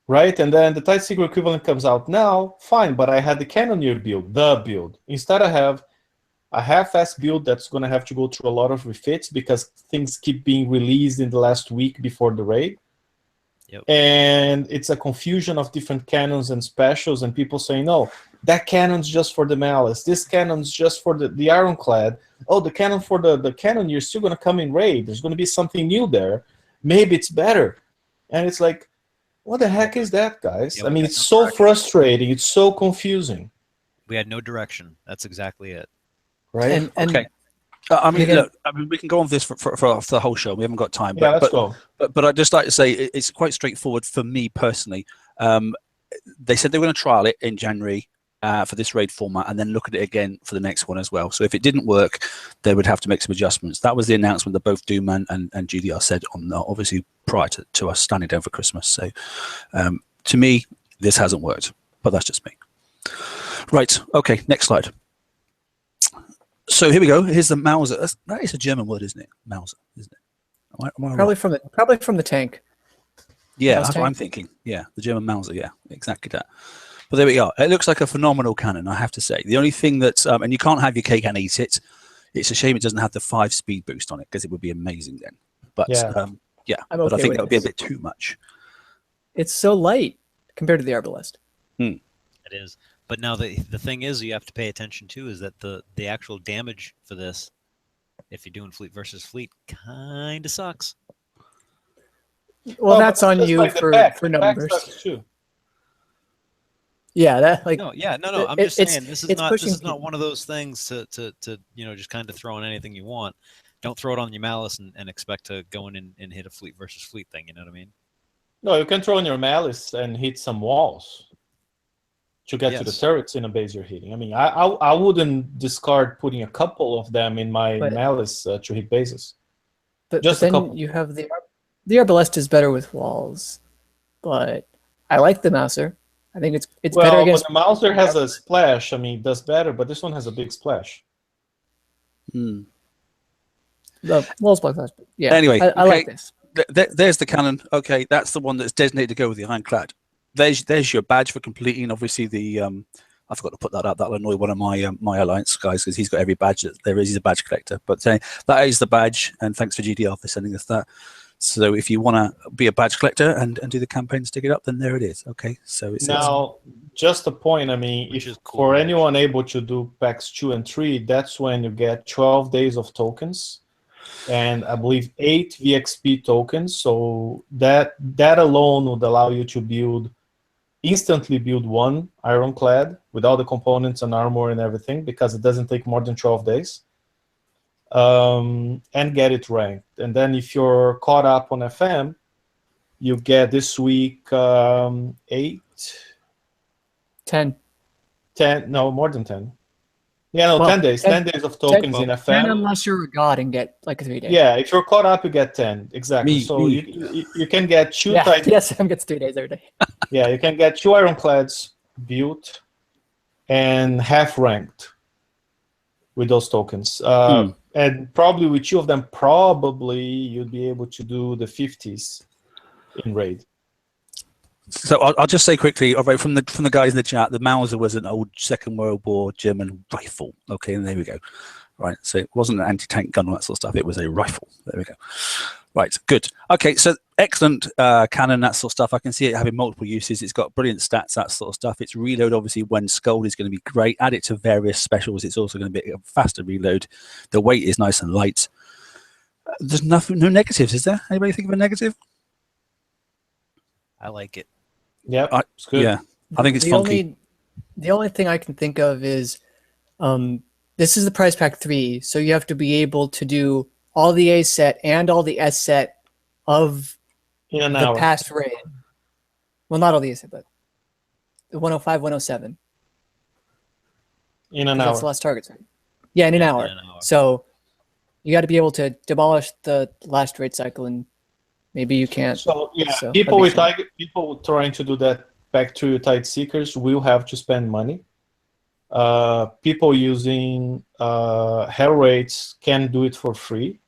Speaker 3: Right, and then the Tideseeker equivalent comes out now, fine, but I had the Cannoneer build, the build. Instead I have a half-ass build that's going to have to go through a lot of refits because things keep being released in the last week before the raid.
Speaker 1: Yep.
Speaker 3: And it's a confusion of different cannons and specials, and people saying, no, that cannon's just for the Malice, this cannon's just for the Ironclad. Oh, the cannon for the Cannoneer is still going to come in raid. There's going to be something new there. Maybe it's better. And it's like, what the heck is that, guys?
Speaker 1: Yeah,
Speaker 3: I mean, it's so frustrating. It's so confusing.
Speaker 1: We had no direction. That's exactly it.
Speaker 3: Right?
Speaker 4: Okay. I mean, look, we can go on with this for the whole show. We haven't got time.
Speaker 3: Yeah, let's go.
Speaker 4: But I'd just like to say it's quite straightforward for me personally. They said they were going to trial it in January for this raid format and then look at it again for the next one as well. So if it didn't work, they would have to make some adjustments. That was the announcement that both Doom and GDR said on obviously prior to us standing down for Christmas. So to me, this hasn't worked, but that's just me. Right. Okay. Next slide. So here we go. Here's the Mauser. That is a German word, isn't it? Mauser, isn't it? Am I
Speaker 5: Probably
Speaker 4: right?
Speaker 5: from the tank.
Speaker 4: Yeah, that's what I'm thinking. Yeah, the German Mauser. Yeah, exactly that. But there we are. It looks like a phenomenal cannon, I have to say. The only thing that's and you can't have your cake and eat it. It's a shame it doesn't have the 5 speed boost on it because it would be amazing then. But yeah, but I think that would be a bit too much.
Speaker 5: It's so light compared to the Arbalest.
Speaker 1: It is. But now the thing is, you have to pay attention to is that the actual damage for this, if you're doing fleet versus fleet, kind of sucks.
Speaker 5: Well, that's on you
Speaker 3: like
Speaker 5: for numbers.
Speaker 3: Too.
Speaker 5: Yeah, that
Speaker 1: No. I'm just saying this is not one of those things to just kind of throw in anything you want. Don't throw it on your Malice and expect to go in and hit a fleet versus fleet thing. You know what I mean?
Speaker 3: No, you can throw in your Malice and hit some walls. to get to the
Speaker 1: Yes.
Speaker 3: turrets in a base you're hitting. I mean, I wouldn't discard putting a couple of them in my
Speaker 5: But-
Speaker 3: malice to hit bases.
Speaker 5: But
Speaker 3: Just a
Speaker 5: then
Speaker 3: couple.
Speaker 5: you have the arbalest is better with walls, but I like the Mauser. I think it's better
Speaker 3: Well, but
Speaker 5: against
Speaker 3: the Mauser has a splash. I mean, it does better, but this one has a big splash.
Speaker 4: Hmm.
Speaker 5: the walls block flash. But yeah.
Speaker 4: Anyway,
Speaker 5: I like
Speaker 4: okay.
Speaker 5: this.
Speaker 4: There's the Canon. Okay, that's the one that's designated to go with the Ironclad. There's your badge for completing. Obviously, the I forgot to put that up. That'll annoy one of my my alliance guys because he's got every badge that there is. He's a badge collector. But that is the badge, and thanks for GDR for sending us that. So if you want to be a badge collector and do the campaign, stick it up, then there it is. Okay, so it's
Speaker 3: Now, just a point. I mean,
Speaker 1: Which
Speaker 3: if
Speaker 1: is cool,
Speaker 3: for
Speaker 1: right?
Speaker 3: anyone able to do packs 2 and 3, that's when you get 12 days of tokens, and I believe 8 VXP tokens. So that alone would allow you to instantly build one Ironclad with all the components and armor and everything, because it doesn't take more than 12 days. And get it ranked. And then if you're caught up on FM, you get this week 8,
Speaker 5: 10.
Speaker 3: 10, no, more than 10. Yeah, no,
Speaker 5: Well,
Speaker 3: 10 days. 10 days of tokens in
Speaker 5: 10
Speaker 3: FM.
Speaker 5: unless you're a god and get like a 3 day.
Speaker 3: Yeah, if you're caught up, you get 10. Exactly. So
Speaker 4: Me.
Speaker 3: you can get 2
Speaker 5: Yeah.
Speaker 3: types.
Speaker 5: TSM gets 3 days every day.
Speaker 3: Yeah, you can get 2 Ironclads built and half ranked with those tokens. And probably with 2 of them, probably you'd be able to do the 50s in raid.
Speaker 4: So I'll just say quickly, all right, from the guys in the chat, the Mauser was an old Second World War German rifle. Okay, and there we go. Right, so it wasn't an anti-tank gun or that sort of stuff. It was a rifle. There we go. Right, good. Okay, so excellent cannon, that sort of stuff. I can see it having multiple uses. It's got brilliant stats, that sort of stuff. Its reload, obviously, when sculled is going to be great. Add it to various specials. It's also going to be a faster reload. The weight is nice and light. There's no negatives, is there? Anybody think of a negative?
Speaker 1: I like it.
Speaker 3: Yep, it's good.
Speaker 4: Yeah, I think it's funky.
Speaker 5: The only thing I can think of is this is the prize pack 3, so you have to be able to do all the A set and all the S set of
Speaker 3: In an
Speaker 5: the
Speaker 3: hour.
Speaker 5: past raid. Well, not all the A set, but the 105, 107.
Speaker 3: In an
Speaker 5: That's
Speaker 3: hour.
Speaker 5: the last targets, right? Yeah, in an hour. So you got to be able to demolish the last raid cycle, and maybe you can't.
Speaker 3: So yeah,
Speaker 5: So,
Speaker 3: people
Speaker 5: that'd
Speaker 3: with
Speaker 5: be
Speaker 3: people trying to do that back to Tide Seekers will have to spend money. People using hell raids can do it for free.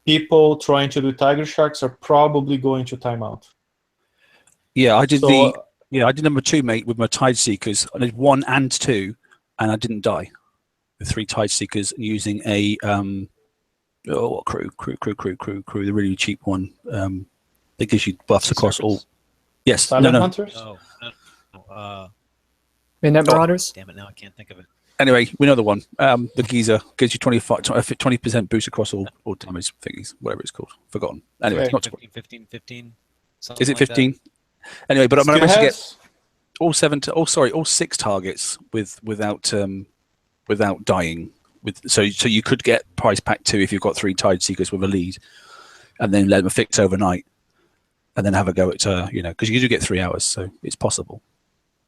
Speaker 3: People trying to do Tiger Sharks are probably going to timeout.
Speaker 4: Yeah, I did
Speaker 3: So,
Speaker 4: I did number 2, mate, with my Tide Seekers. I did 1 and 2, and I didn't die. With 3 Tide Seekers using a crew, the really cheap one. That gives you buffs across all. Yes,
Speaker 3: Silent
Speaker 4: no.
Speaker 3: Hunters?
Speaker 1: No.
Speaker 5: Midnight Marauders.
Speaker 1: Damn it! Now I can't think of it.
Speaker 4: Anyway, we know the one. The geezer gives you 20% boost across all damage thingies, whatever it's called. Forgotten. Anyway,
Speaker 3: Okay.
Speaker 4: not to,
Speaker 1: 15.
Speaker 4: is it 15? Anyway, but I'm
Speaker 3: Still
Speaker 4: going to
Speaker 3: has-
Speaker 4: get all 6 targets without dying. So you could get prize pack 2 if you've got 3 Tide Seekers with a lead, and then let them fix overnight, and then have a go at because you do get 3 hours, so it's possible.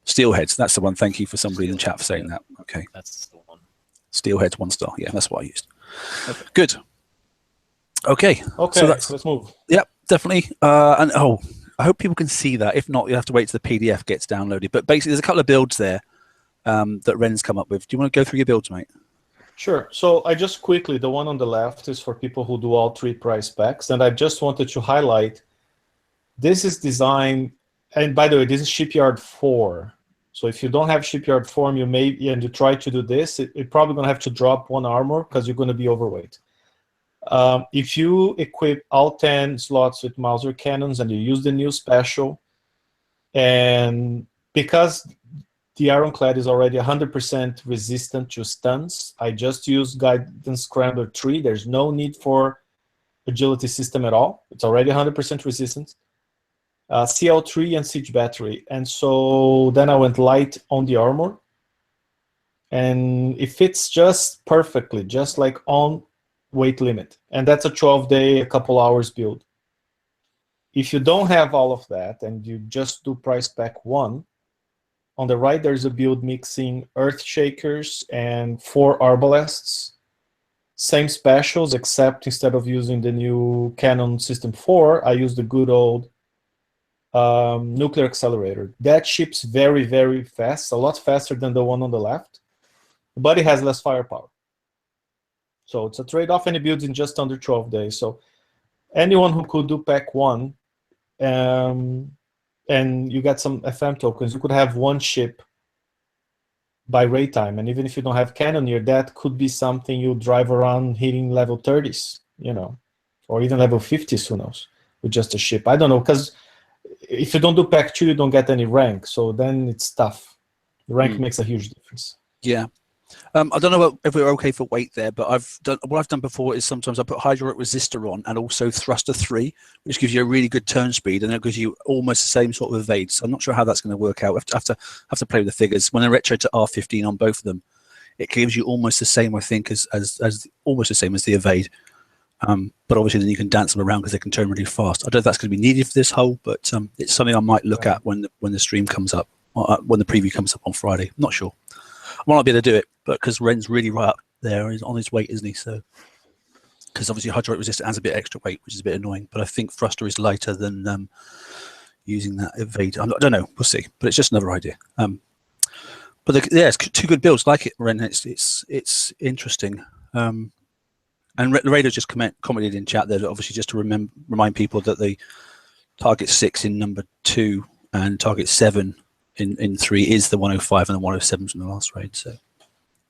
Speaker 4: Steelheads, that's the one. Thank you for somebody in the chat for saying that. Okay,
Speaker 1: That's the one.
Speaker 4: Steelheads 1 star. Yeah, that's what I used. Okay. Good. Okay.
Speaker 3: Okay,
Speaker 4: So that's
Speaker 3: let's move.
Speaker 4: Yep, definitely. And I hope people can see that. If not, you'll have to wait till the PDF gets downloaded. But basically, there's a couple of builds there that Ren's come up with. Do you want to go through your builds, mate?
Speaker 3: Sure. So I just quickly, the one on the left is for people who do all 3 price packs. And I just wanted to highlight, this is designed, and by the way, this is Shipyard 4. So if you don't have Shipyard 4 and you try to do this, you're probably going to have to drop 1 armor because you're going to be overweight. If you equip all 10 slots with Mauser cannons and you use the new special, and because the Ironclad is already 100% resistant to stuns, I just use Guidance Scrambler 3. There's no need for agility system at all. It's already 100% resistant. CL3 and Siege Battery. And so then I went light on the armor. And it fits just perfectly, just like on weight limit. And that's a 12-day, a couple hours build. If you don't have all of that and you just do price pack 1, on the right, there's a build mixing Earth Shakers and 4 Arbalests. Same specials, except instead of using the new Canon System 4, I use the good old nuclear accelerator. That ships very, very fast, a lot faster than the one on the left, but it has less firepower. So it's a trade-off, and it builds in just under 12 days. So anyone who could do pack 1, and you got some FM tokens, you could have 1 ship by raid time. And even if you don't have Cannoneer, that could be something you drive around hitting level 30s, you know, or even level 50s, who knows, with just a ship. I don't know, because if you don't do pack 2, you don't get any rank. So then it's tough. The rank makes a huge difference.
Speaker 4: Yeah. I don't know if we're okay for weight there, but what I've done before is sometimes I put hydraulic resistor on and also thruster 3, which gives you a really good turn speed, and it gives you almost the same sort of evade. So I'm not sure how that's going to work out. I have to play with the figures. When I retro to R15 on both of them, it gives you almost the same, I think, as almost the same as the evade. But obviously then you can dance them around because they can turn really fast. I don't know if that's going to be needed for this hole, but it's something I might look at when the stream comes up, when the preview comes up on Friday. I'm not sure. I might not be able to do it, but because Ren's really right up there, he's on his weight, isn't he? So, because obviously hydraulic resistor adds a bit extra weight, which is a bit annoying. But I think thruster is lighter than using that evade. I don't know. We'll see. But it's just another idea. But it's 2 good builds. Like it, Ren. It's interesting. And Raider just commented in chat there that obviously just to remind people that the target 6 in number 2 and target 7 in 3 is the 105 and the 107 from the last raid. So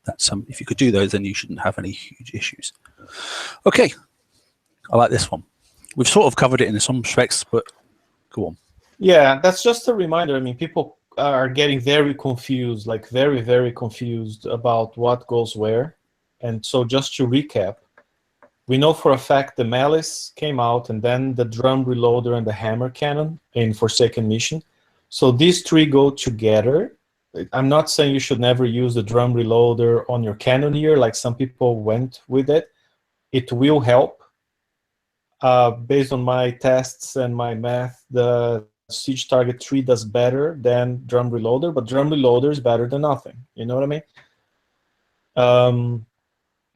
Speaker 4: that's if you could do those, then you shouldn't have any huge issues. Okay, I like this one. We've sort of covered it in some respects, but go on.
Speaker 3: Yeah, that's just a reminder. I mean, people are getting very confused, like very, very confused about what goes where. And so just to recap, we know for a fact the Malice came out, and then the drum reloader and the hammer cannon in Forsaken Mission. So these 3 go together. I'm not saying you should never use the drum reloader on your Cannoneer, like some people went with it. It will help. Based on my tests and my math, the Siege Target 3 does better than drum reloader, but drum reloader is better than nothing. You know what I mean?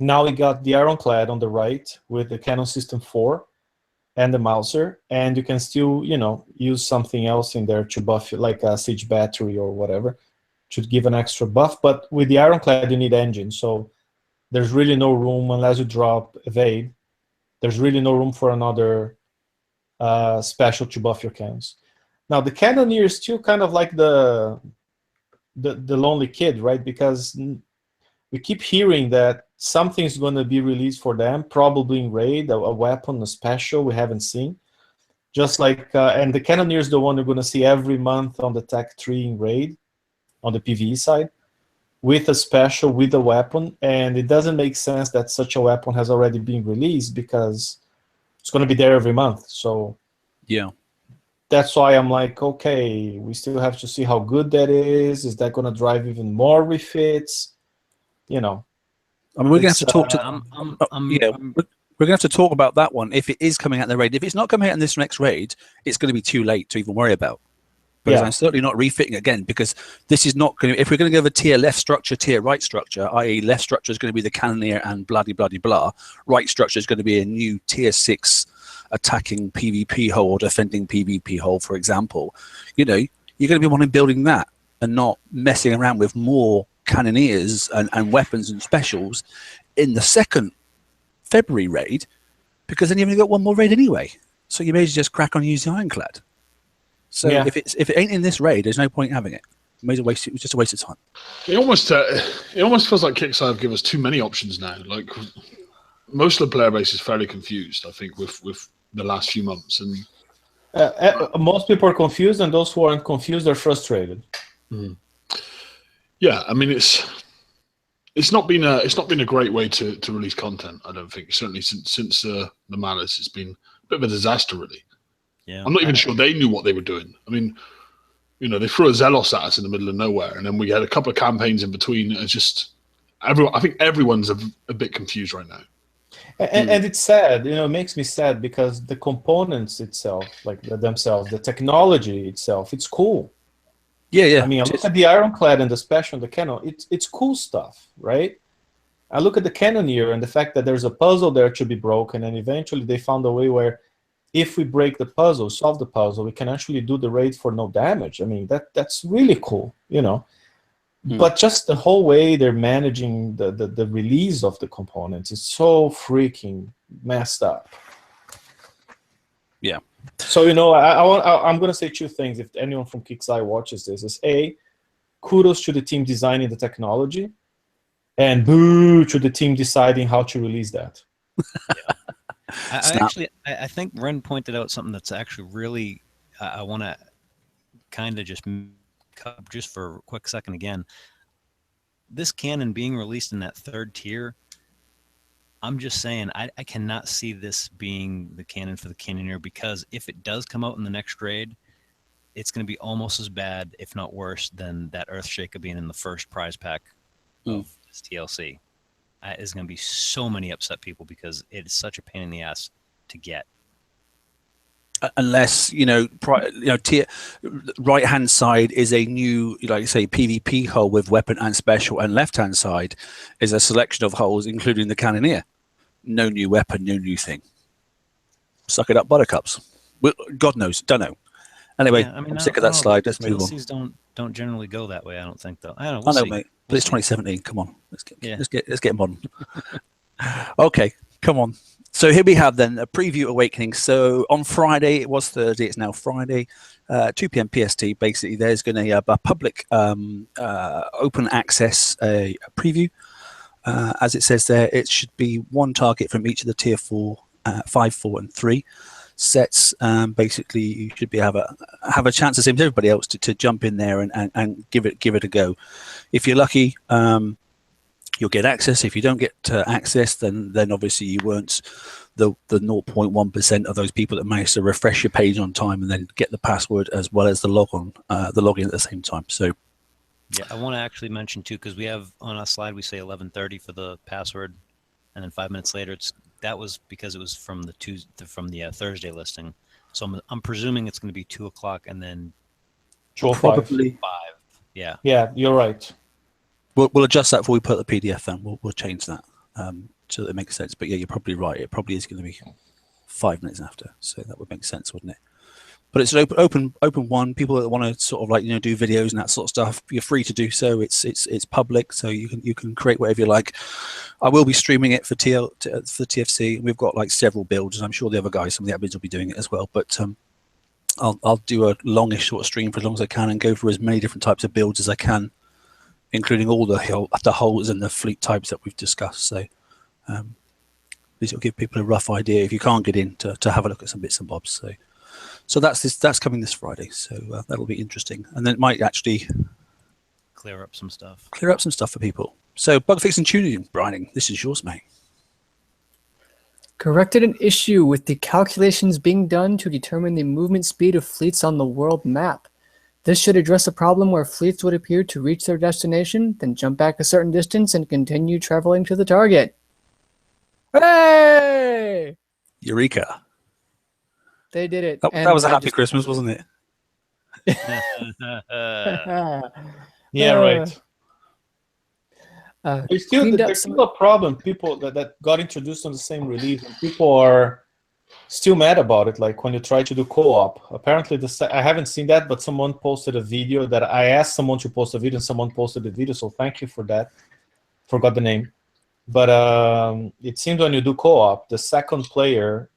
Speaker 3: Now we got the Ironclad on the right with the Canon System 4 and the Mauser, and you can still, you know, use something else in there to buff it, like a Siege Battery or whatever, to give an extra buff. But with the Ironclad, you need engine, so there's really no room, unless you drop evade, there's really no room for another special to buff your cannons. Now, the Cannoneer is still kind of like the lonely kid, right? Because we keep hearing that something's going to be released for them, probably in raid, a weapon, a special we haven't seen. Just like, and the Cannoneer is the one you're going to see every month on the Tech 3 in raid, on the PvE side, with a special, with a weapon. And it doesn't make sense that such a weapon has already been released, because it's going to be there every month. So
Speaker 4: yeah,
Speaker 3: that's why I'm like, okay, we still have to see how good that is. Is that going to drive even more refits? You know.
Speaker 4: I mean, we're going to have to talk to. We're going to have to talk about that one if it is coming out in the raid. If it's not coming out in this next raid, it's going to be too late to even worry about. Because I'm certainly not refitting again, because this is not going to. If we're going to give a tier left structure, tier right structure, i.e., left structure is going to be the Cannoneer and bloody blah. Right structure is going to be a new tier 6 attacking PvP hole or defending PvP hole, for example. You know, you're going to be wanting building that and not messing around with more Cannoneers and weapons and specials in the second February raid, because then you've only got one more raid anyway. So you may just crack on using Ironclad. So if it ain't in this raid, there's no point having it. You may as well waste it. It was just a waste of time.
Speaker 2: It almost feels like Kickstarter give us too many options now. Like most of the player base is fairly confused, I think, with the last few months. And
Speaker 3: most people are confused, and those who aren't confused are frustrated.
Speaker 2: Mm. Yeah, I mean it's not been a great way to release content. I don't think, certainly since the Malice, it's been a bit of a disaster, really.
Speaker 1: Yeah,
Speaker 2: I'm not even sure they knew what they were doing. I mean, you know, they threw a Zelos at us in the middle of nowhere, and then we had a couple of campaigns in between. It's just I think everyone's a bit confused right now.
Speaker 3: And it's sad, you know, it makes me sad, because the components itself, like themselves, the technology itself, it's cool.
Speaker 4: Yeah.
Speaker 3: I mean, I look at the Ironclad and the Special and the Canon. It's cool stuff, right? I look at the Cannoneer and the fact that there's a puzzle there to be broken, and eventually they found a way where if we break the puzzle, solve the puzzle, we can actually do the raid for no damage. I mean, that's really cool, you know. But just the whole way they're managing the release of the components is so freaking messed up.
Speaker 4: Yeah.
Speaker 3: So, you know, I'm going to say two things if anyone from KickSci watches this. Is A, kudos to the team designing the technology, and boo to the team deciding how to release that.
Speaker 1: I think Ren pointed out something that's actually really, I want to kind of just for a quick second again. This Canon being released in that third tier, I'm just saying I cannot see this being the Canon for the Cannoneer, because if it does come out in the next raid, it's going to be almost as bad, if not worse, than that Earthshaker being in the first prize pack of this TLC. There's going to be so many upset people because it's such a pain in the ass to get.
Speaker 4: Unless right hand side is a new, like say, PvP hull with weapon and special, and left hand side is a selection of hulls including the Cannoneer. No new weapon, no new thing. Suck it up, buttercups. Well, God knows, don't know. Anyway, yeah, I'm sick of that slide. Let's move on.
Speaker 1: TLCs don't generally go that way, I don't think, though. I don't know.
Speaker 4: I know, mate. But it's 2017. Come on, let's get modern. Okay, come on. So here we have then a preview Awakening. So on Friday, it was Thursday, it's now Friday, 2 p.m. PST. Basically, there's going to be a public open access preview. As it says there, it should be one target from each of the tier 4, 5, 4, and 3 sets. Basically, you should have a chance, the same as everybody else, to jump in there and give it a go. If you're lucky, you'll get access. If you don't get access, then obviously you weren't the 0.1% of those people that managed to refresh your page on time and then get the password as well as the login at the same time. So
Speaker 1: yeah, I want to actually mention too, because we have on our slide we say 11:30 for the password, and then 5 minutes later that was because it was from the Thursday listing. So I'm presuming it's going to be 2 o'clock and then
Speaker 3: 2:05.
Speaker 1: Probably 5. Yeah.
Speaker 3: Yeah, you're right.
Speaker 4: We'll adjust that before we put the PDF then. We'll change that so that it makes sense. But yeah, you're probably right. It probably is going to be 5 minutes after. So that would make sense, wouldn't it? But it's an open one. People that want to sort of do videos and that sort of stuff, you're free to do so. It's public, so you can create whatever you like. I will be streaming it for TFC. We've got like several builds, and I'm sure the other guys, some of the admins will be doing it as well. But I'll do a longish sort of stream for as long as I can and go through as many different types of builds as I can, including all the hulls and the fleet types that we've discussed. So these will give people a rough idea if you can't get in to have a look at some bits and bobs. So that's coming this Friday. So that'll be interesting, and then it might actually
Speaker 1: clear up some stuff
Speaker 4: for people. So bug fixing tuning, Brian, this is yours, mate.
Speaker 5: Corrected an issue with the calculations being done to determine the movement speed of fleets on the world map. This should address a problem where fleets would appear to reach their destination, then jump back a certain distance and continue traveling to the target. Hooray!
Speaker 4: Eureka.
Speaker 5: They did it.
Speaker 4: That was a happy Christmas, wasn't it?
Speaker 3: Yeah, right. There's still a problem. People that got introduced on the same release, and people are still mad about it. Like when you try to do co-op. Apparently, I haven't seen that, but someone posted a video that I asked someone to post a video, and someone posted the video. So thank you for that. Forgot the name, but it seems when you do co-op, the second player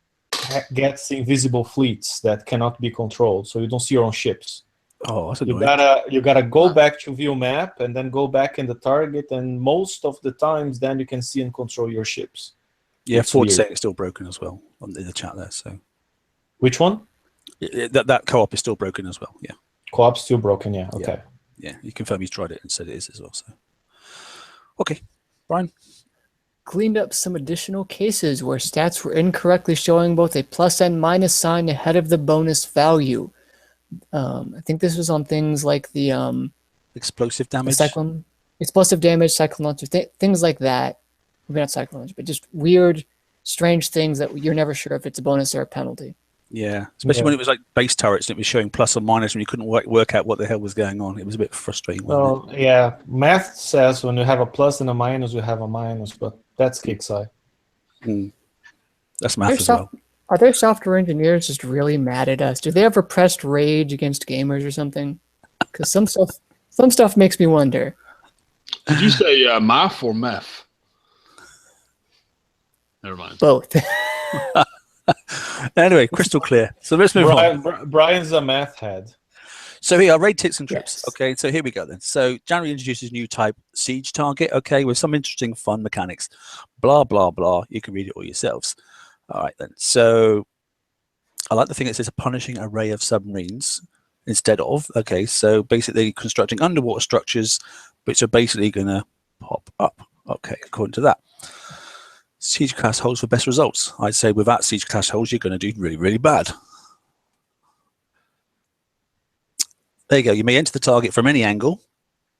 Speaker 3: gets invisible fleets that cannot be controlled, so you don't see your own ships.
Speaker 4: Oh, that's annoying.
Speaker 3: You gotta go back to view map and then go back in the target, and most of the times then you can see and control your ships.
Speaker 4: Yeah, Ford saying it's still broken as well in the chat there. So
Speaker 3: which one?
Speaker 4: That co-op is still broken as well. Yeah,
Speaker 3: co-op's still broken. Yeah. Okay.
Speaker 4: Yeah, you confirm he's tried it and said it is as well. So okay, Brian.
Speaker 5: Cleaned up some additional cases where stats were incorrectly showing both a plus and minus sign ahead of the bonus value. I think this was on things like the
Speaker 4: explosive damage,
Speaker 5: explosive damage, cyclone launcher, things like that. Maybe not cyclone launcher, but just weird, strange things that you're never sure if it's a bonus or a penalty.
Speaker 4: Yeah, especially when it was like base turrets and it was showing plus or minus and you couldn't work out what the hell was going on. It was a bit frustrating, wasn't it?
Speaker 3: Yeah, math says when you have a plus and a minus, you have a minus, but that's KickSci.
Speaker 4: That's math as well.
Speaker 5: Are there software engineers just really mad at us? Do they ever pressed rage against gamers or something? Because some stuff makes me wonder.
Speaker 2: Did you say math or meth? Never mind.
Speaker 5: Both.
Speaker 4: Anyway, crystal clear. So let's move on.
Speaker 3: Brian's a math head.
Speaker 4: So here are raid tips and trips.
Speaker 5: Yes.
Speaker 4: Okay, so here we go then. So January introduces new type siege target. Okay, with some interesting fun mechanics. Blah blah blah. You can read it all yourselves. All right then. So I like the thing that says a punishing array of submarines instead of. Okay, so basically constructing underwater structures, which are basically going to pop up. Okay, according to that. Siege class holes for best results. I'd say without siege class holes, you're going to do really, really bad. There you go. You may enter the target from any angle.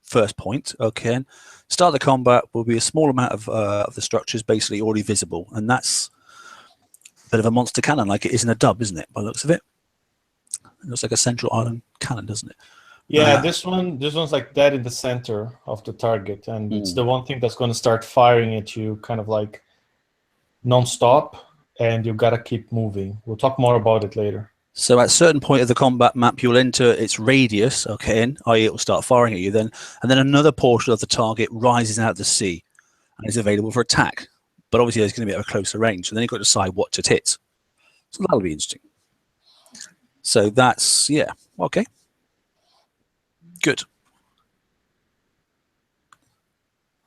Speaker 4: First point. Okay. Start the combat will be a small amount of the structures basically already visible, and that's a bit of a monster cannon, like it is in a dub, isn't it? By the looks of it, it looks like a central island cannon, doesn't it?
Speaker 3: Yeah, this one's like dead in the center of the target, and it's the one thing that's going to start firing at you, kind of like non-stop, and you gotta keep moving. We'll talk more about it later.
Speaker 4: So at a certain point of the combat map, you'll enter its radius, okay, and i.e. it will start firing at you then, and then another portion of the target rises out of the sea and is available for attack. But obviously there's going to be at a closer range, so then you've got to decide what to hit. So that'll be interesting. So that's, yeah, okay. Good.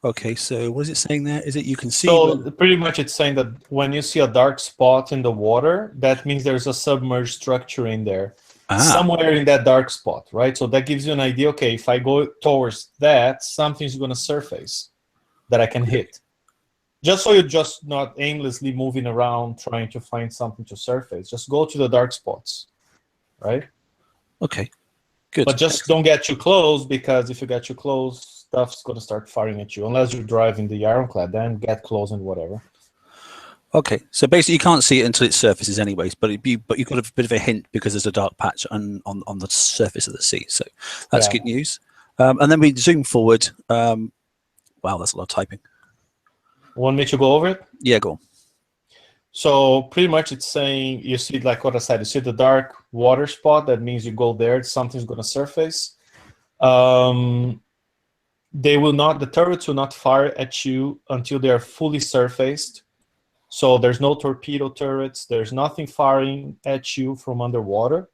Speaker 4: Okay, so what is it saying there? Is it you can see?
Speaker 3: So pretty much it's saying that when you see a dark spot in the water, that means there's a submerged structure in there. Somewhere in that dark spot, right? So that gives you an idea, okay, if I go towards that, something's going to surface that I can hit. Just so you're just not aimlessly moving around trying to find something to surface. Just go to the dark spots, right?
Speaker 4: Okay, good.
Speaker 3: But just don't get too close, because if you get too close, stuff's going to start firing at you. Unless you're driving the Ironclad, then get close and whatever.
Speaker 4: Okay, so basically you can't see it until it surfaces anyways, but you've got a bit of a hint because there's a dark patch on the surface of the sea. So that's good news. And then we zoom forward. Wow, that's a lot of typing.
Speaker 3: Want me to go over it?
Speaker 4: Yeah, go on.
Speaker 3: So pretty much it's saying, you see, like what I said, you see the dark water spot, that means you go there, something's going to surface. The turrets will not fire at you until they are fully surfaced. So there's no torpedo turrets, there's nothing firing at you from underwater.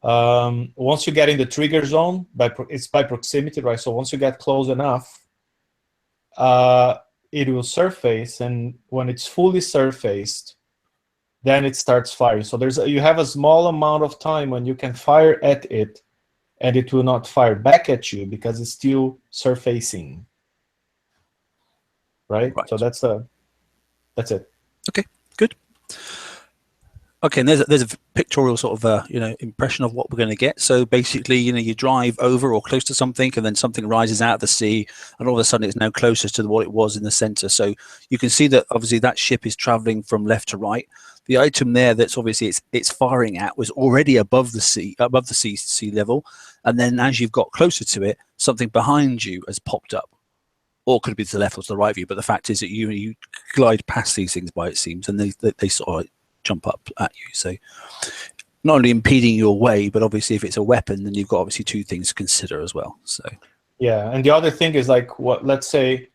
Speaker 3: Once you get in the trigger zone, it's by proximity, right? So once you get close enough, it will surface, and when it's fully surfaced, then it starts firing. So you have a small amount of time when you can fire at it, and it will not fire back at you because it's still surfacing. Right? So that's it.
Speaker 4: Okay, good. Okay, and there's a pictorial sort of impression of what we're going to get. So basically, you drive over or close to something, and then something rises out of the sea, and all of a sudden it's now closer to what it was in the center. So you can see that obviously that ship is traveling from left to right. The item there that's obviously it's firing at was already above the sea level, and then as you've got closer to it, something behind you has popped up, or could be to the left or to the right of you. But the fact is that you glide past these things, by it seems, and they sort of jump up at you. So not only impeding your way, but obviously if it's a weapon, then you've got obviously two things to consider as well. So
Speaker 3: yeah, and the other thing is, like, let's say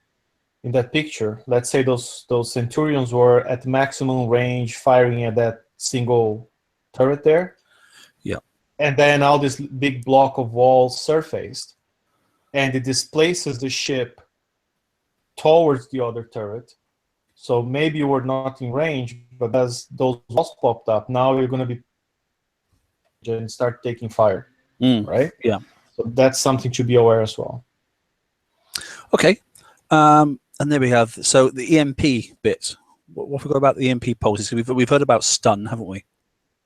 Speaker 3: in that picture, let's say those Centurions were at maximum range firing at that single turret there.
Speaker 4: Yeah.
Speaker 3: And then now this big block of walls surfaced, and it displaces the ship towards the other turret. So maybe you were not in range, but as those walls popped up, now you're going to be and start taking fire, right?
Speaker 4: Yeah.
Speaker 3: So that's something to be aware as well.
Speaker 4: Okay. And there we have, so the EMP bit. What have we got about the EMP pulses? We've heard about stun, haven't we?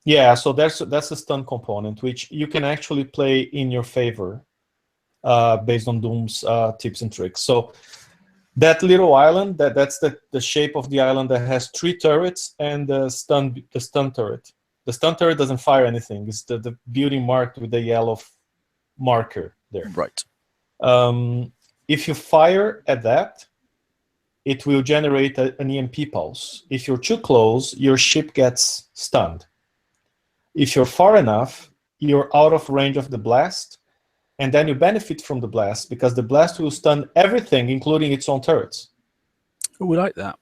Speaker 3: Yeah, so that's a stun component, which you can actually play in your favor based on Doom's tips and tricks. So that little island, that's the shape of the island that has 3 turrets and the stun turret. The stun turret doesn't fire anything. It's the building marked with the yellow marker there.
Speaker 4: Right.
Speaker 3: If you fire at that, it will generate an EMP pulse. If you're too close, your ship gets stunned. If you're far enough, you're out of range of the blast, and then you benefit from the blast because the blast will stun everything, including its own turrets.
Speaker 4: We like that.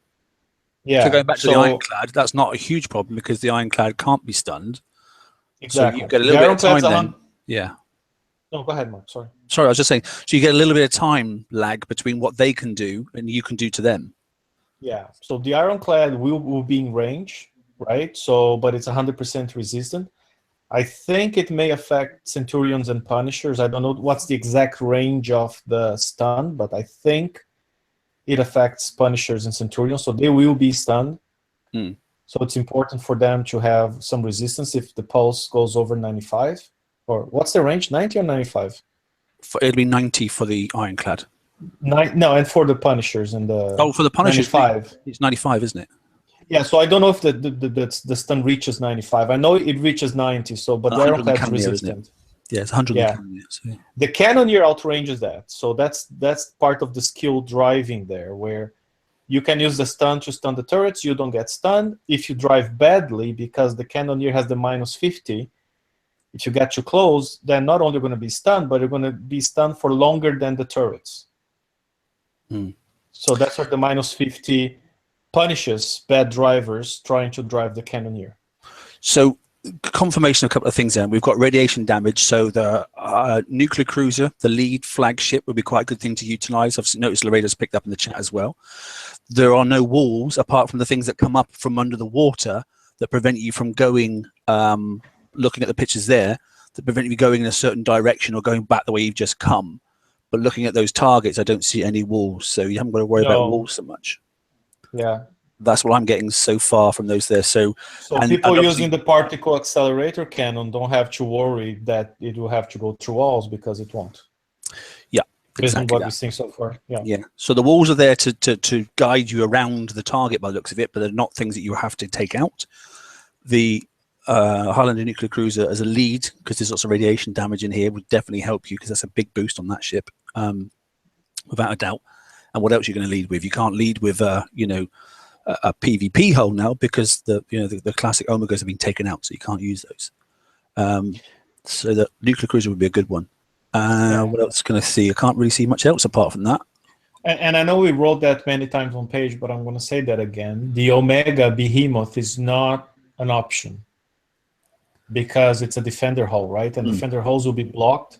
Speaker 3: Yeah.
Speaker 4: So going back to the Ironclad, that's not a huge problem because the Ironclad can't be stunned.
Speaker 3: Exactly.
Speaker 4: So you get a little bit of time then. Yeah.
Speaker 3: No, go ahead, Mark. Sorry.
Speaker 4: Sorry, I was just saying. So you get a little bit of time lag between what they can do and you can do to them.
Speaker 3: Yeah. So the Ironclad will be in range, right? So, but it's 100% resistant. I think it may affect Centurions and Punishers. I don't know what's the exact range of the stun, but I think it affects Punishers and Centurions, so they will be stunned. So it's important for them to have some resistance if the pulse goes over 95. Or what's the range, 90 or 95?
Speaker 4: It'll be 90 for the Ironclad.
Speaker 3: No, and for the Punishers and the
Speaker 4: for the Punishers,
Speaker 3: 95.
Speaker 4: It's 95, isn't it?
Speaker 3: Yeah, so I don't know if the stun reaches 95. I know it reaches 90, so but the Ironclad is resistant.
Speaker 4: Yeah, it's 100.
Speaker 3: Yeah. So. The Cannoneer outranges that, so that's part of the skill driving there, where you can use the stun to stun the turrets. You don't get stunned. If you drive badly, because the Cannoneer has the -50, if you get too close, then not only going to be stunned, but you're going to be stunned for longer than the turrets. So that's where the -50 punishes bad drivers trying to drive the Cannoneer.
Speaker 4: So confirmation of a couple of things then. We've got radiation damage, so the nuclear cruiser, the lead flagship, would be quite a good thing to utilize. I've noticed Laredo's picked up in the chat as well. There are no walls apart from the things that come up from under the water that prevent you from going, looking at the pictures there, that prevent you going in a certain direction or going back the way you've just come. But looking at those targets, I don't see any walls, so you haven't got to worry about walls so much.
Speaker 3: Yeah.
Speaker 4: That's what I'm getting so far from those there. So
Speaker 3: people using the particle accelerator cannon don't have to worry that it will have to go through walls, because it won't.
Speaker 4: Yeah,
Speaker 3: based on what we've seen so far. Yeah.
Speaker 4: So the walls are there to guide you around the target by the looks of it, but they're not things that you have to take out. The Highlander nuclear cruiser as a lead, because there's lots of radiation damage in here, would definitely help you, because that's a big boost on that ship, without a doubt. And what else are you going to lead with? You can't lead with a PvP hull now, because the classic Omegas have been taken out, so you can't use those. So the nuclear cruiser would be a good one. What else can I see? I can't really see much else apart from that.
Speaker 3: And I know we wrote that many times on page, but I'm going to say that again. The Omega Behemoth is not an option, because it's a defender hull, right? And defender hulls will be blocked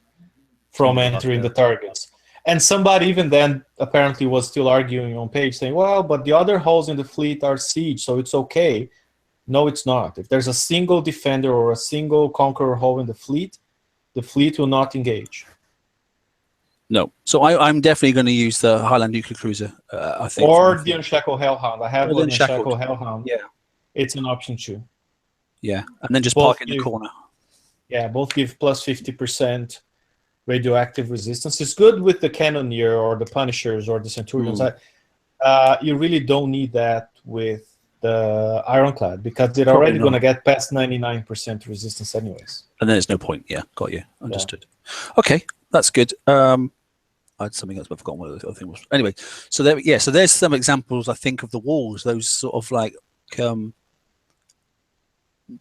Speaker 3: from entering the targets. And somebody even then apparently was still arguing on page, saying, well, but the other hulls in the fleet are siege, so it's okay. No, it's not. If there's a single defender or a single conqueror hull in the fleet will not engage.
Speaker 4: No. So I'm definitely going to use the Highland nuclear cruiser, I think.
Speaker 3: Or the Unshackled Hellhound. I have the
Speaker 4: Unshackled
Speaker 3: Hellhound.
Speaker 4: Yeah.
Speaker 3: It's an option too.
Speaker 4: Yeah, and then just park in the corner.
Speaker 3: Yeah, both give plus 50% radioactive resistance. It's good with the Cannoneer or the Punishers or the Centurions. You really don't need that with the Ironclad, because they're already going to get past 99% resistance anyways.
Speaker 4: And then there's no point. Yeah, got you. Understood. Yeah. Okay, that's good. I had something else, but I've forgotten what the other thing was. Anyway, so there's some examples, I think, of the walls, those sort of like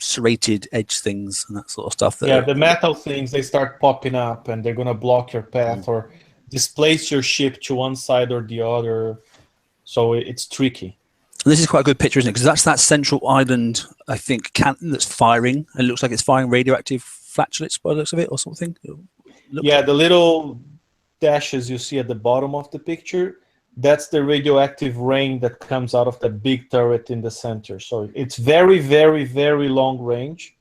Speaker 4: serrated edge things and that sort of stuff.
Speaker 3: The metal things, they start popping up and they're going to block your path or displace your ship to one side or the other. So it's tricky.
Speaker 4: And this is quite a good picture, isn't it? Because that's that central island, I think, Canton that's firing. It looks like it's firing radioactive flatulence by the looks of it or something.
Speaker 3: The little dashes you see at the bottom of the picture, that's the radioactive rain that comes out of the big turret in the center. So it's very, very, very long range,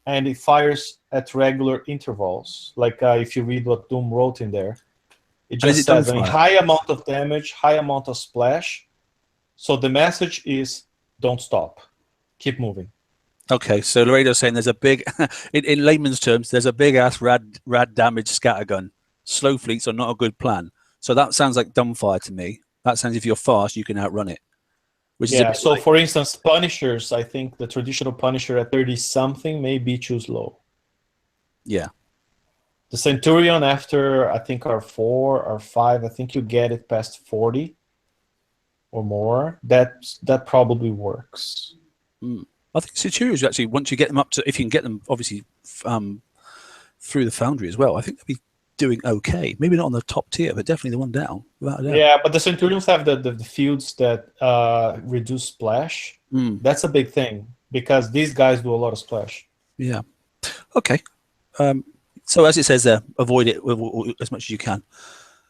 Speaker 3: and it fires at regular intervals. Like if you read what Doom wrote in there, it just says high amount of damage, high amount of splash. So the message is don't stop, keep moving.
Speaker 4: Okay, so Laredo's saying there's a big, in layman's terms, there's a big ass rad damage scattergun. Slow fleets are not a good plan. So that sounds like dumbfire to me. That sounds if you're fast, you can outrun it. Which is a
Speaker 3: Yeah,
Speaker 4: bit
Speaker 3: so
Speaker 4: like,
Speaker 3: for instance, Punishers, I think the traditional Punisher at 30-something may be too slow.
Speaker 4: yeah.
Speaker 3: The Centurion after, I think, R4, R5, I think you get it past 40 or more. That probably works.
Speaker 4: I think Centurions actually, once you get them up to, if you can get them obviously through the Foundry as well, I think they'll be doing okay. Maybe not on the top tier, but definitely the one down, without a doubt.
Speaker 3: Yeah, but the Centurions have the fields that reduce splash. That's a big thing because these guys do a lot of splash.
Speaker 4: Yeah. Okay. So as it says there, avoid it as much as you can.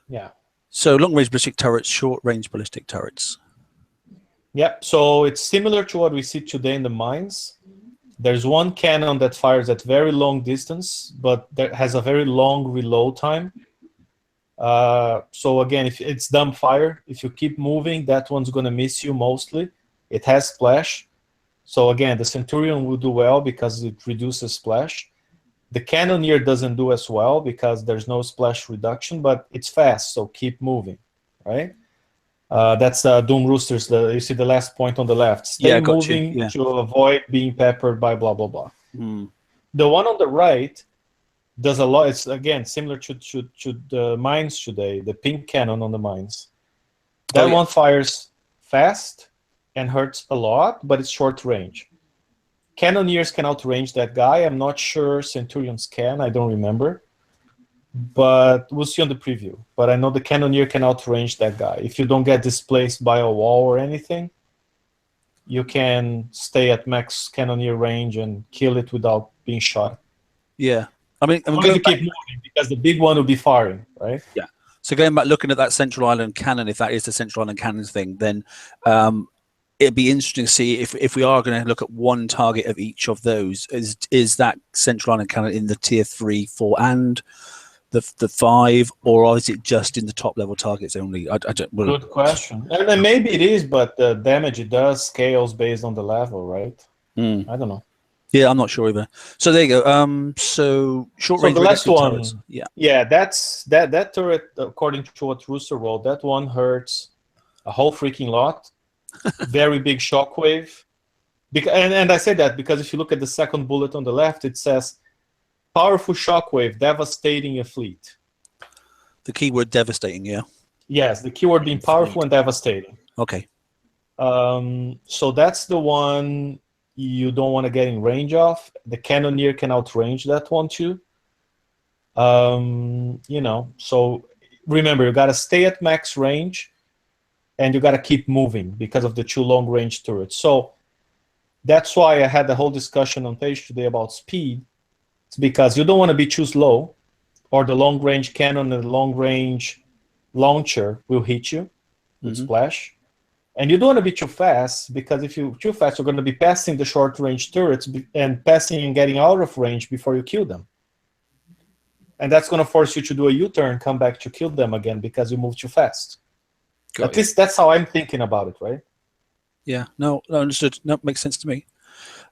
Speaker 3: Yeah.
Speaker 4: So long-range ballistic turrets, short-range ballistic turrets.
Speaker 3: Yep. So it's similar to what we see today in the mines. There's one cannon that fires at very long distance, but that has a very long reload time. So again, if it's dumb fire, if you keep moving, that one's going to miss you mostly. It has splash. So again, the Centurion will do well because it reduces splash. The Cannoneer doesn't do as well because there's no splash reduction, but it's fast, so keep moving, right? That's Doom Roosters. You see the last point on the left. Stay moving to avoid being peppered by blah, blah, blah. The one on the right does a lot. It's, again, similar to the mines today, the pink cannon on the mines. That one fires fast and hurts a lot, but it's short range. Cannoneers can outrange that guy. I'm not sure Centurions can. I don't remember. But we'll see on the preview. But I know the Cannoneer can outrange that guy. If you don't get displaced by a wall or anything, you can stay at max Cannoneer range and kill it without being shot.
Speaker 4: Yeah. I mean,
Speaker 3: as long as you keep moving, because the big one will be firing, right?
Speaker 4: Yeah. So going back, looking at that Central Island cannon, if that is the Central Island cannon thing, then it'd be interesting to see if we are going to look at one target of each of those. Is that Central Island cannon in the tier 3, 4, and the 5, or is it just in the top level targets only? I don't. Well,
Speaker 3: good question. And then maybe it is, but the damage it does scales based on the level, right? I don't know.
Speaker 4: Yeah, I'm not sure either. So there you go. So short range.
Speaker 3: So the last one,
Speaker 4: turrets.
Speaker 3: that's that turret. According to what Rooster rolled, that one hurts a whole freaking lot. Very big shockwave. And I say that because if you look at the second bullet on the left, it says powerful shockwave devastating a fleet.
Speaker 4: The keyword devastating, yeah.
Speaker 3: Yes, the keyword being powerful and devastating.
Speaker 4: Okay.
Speaker 3: So that's the one you don't want to get in range of. The Cannoneer can outrange that one too. So remember, you got to stay at max range and you got to keep moving because of the 2 long-range turrets. So that's why I had the whole discussion on page today about speed. It's because you don't want to be too slow, or the long-range cannon and the long-range launcher will hit you with splash. And you don't want to be too fast, because if you're too fast, you're going to be passing the short-range turrets and passing and getting out of range before you kill them. And that's going to force you to do a U-turn, come back to kill them again because you move too fast. At least that's how I'm thinking about it, right?
Speaker 4: Yeah, no, understood. No, makes sense to me.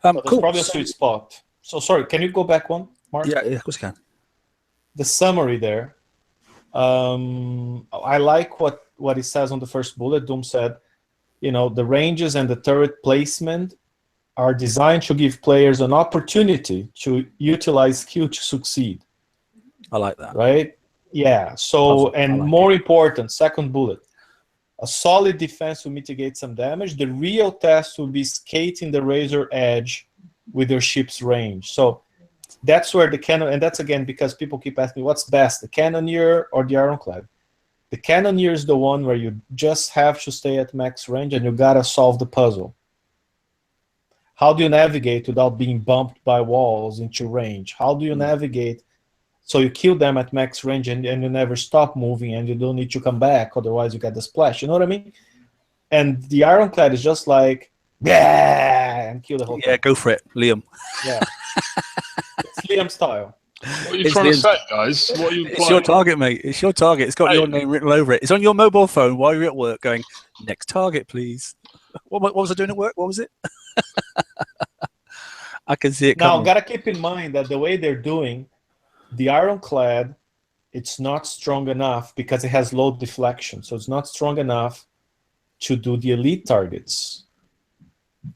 Speaker 3: Cool. Probably a sweet spot. So sorry, can you go back one, Mark?
Speaker 4: Yeah, of course I can.
Speaker 3: The summary there. I like what it says on the first bullet. Doom said, the ranges and the turret placement are designed to give players an opportunity to utilize skill to succeed.
Speaker 4: I like that.
Speaker 3: Right? Yeah. So, and more important, second bullet. A solid defense will mitigate some damage. The real test will be skating the razor edge with your ship's range. So that's where the cannon, and that's again because people keep asking what's best, the Cannoneer or the Ironclad. The Cannoneer is the one where you just have to stay at max range and you gotta solve the puzzle. How do you navigate without being bumped by walls into range? How do you navigate so you kill them at max range and you never stop moving and you don't need to come back, otherwise you get the splash, you know what I mean? And the Ironclad is just like, yeah, and kill the whole thing.
Speaker 4: Yeah, go for it, Liam.
Speaker 3: Yeah. It's Liam style.
Speaker 2: What are you trying to say, guys? What are you
Speaker 4: It's your target, mate. It's your target. It's got your name written all over it. It's on your mobile phone while you're at work going, next target, please. What was I doing at work? What was it? I can see it coming.
Speaker 3: Now, got to keep in mind that the way they're doing, the Ironclad, it's not strong enough because it has low deflection. So it's not strong enough to do the elite targets.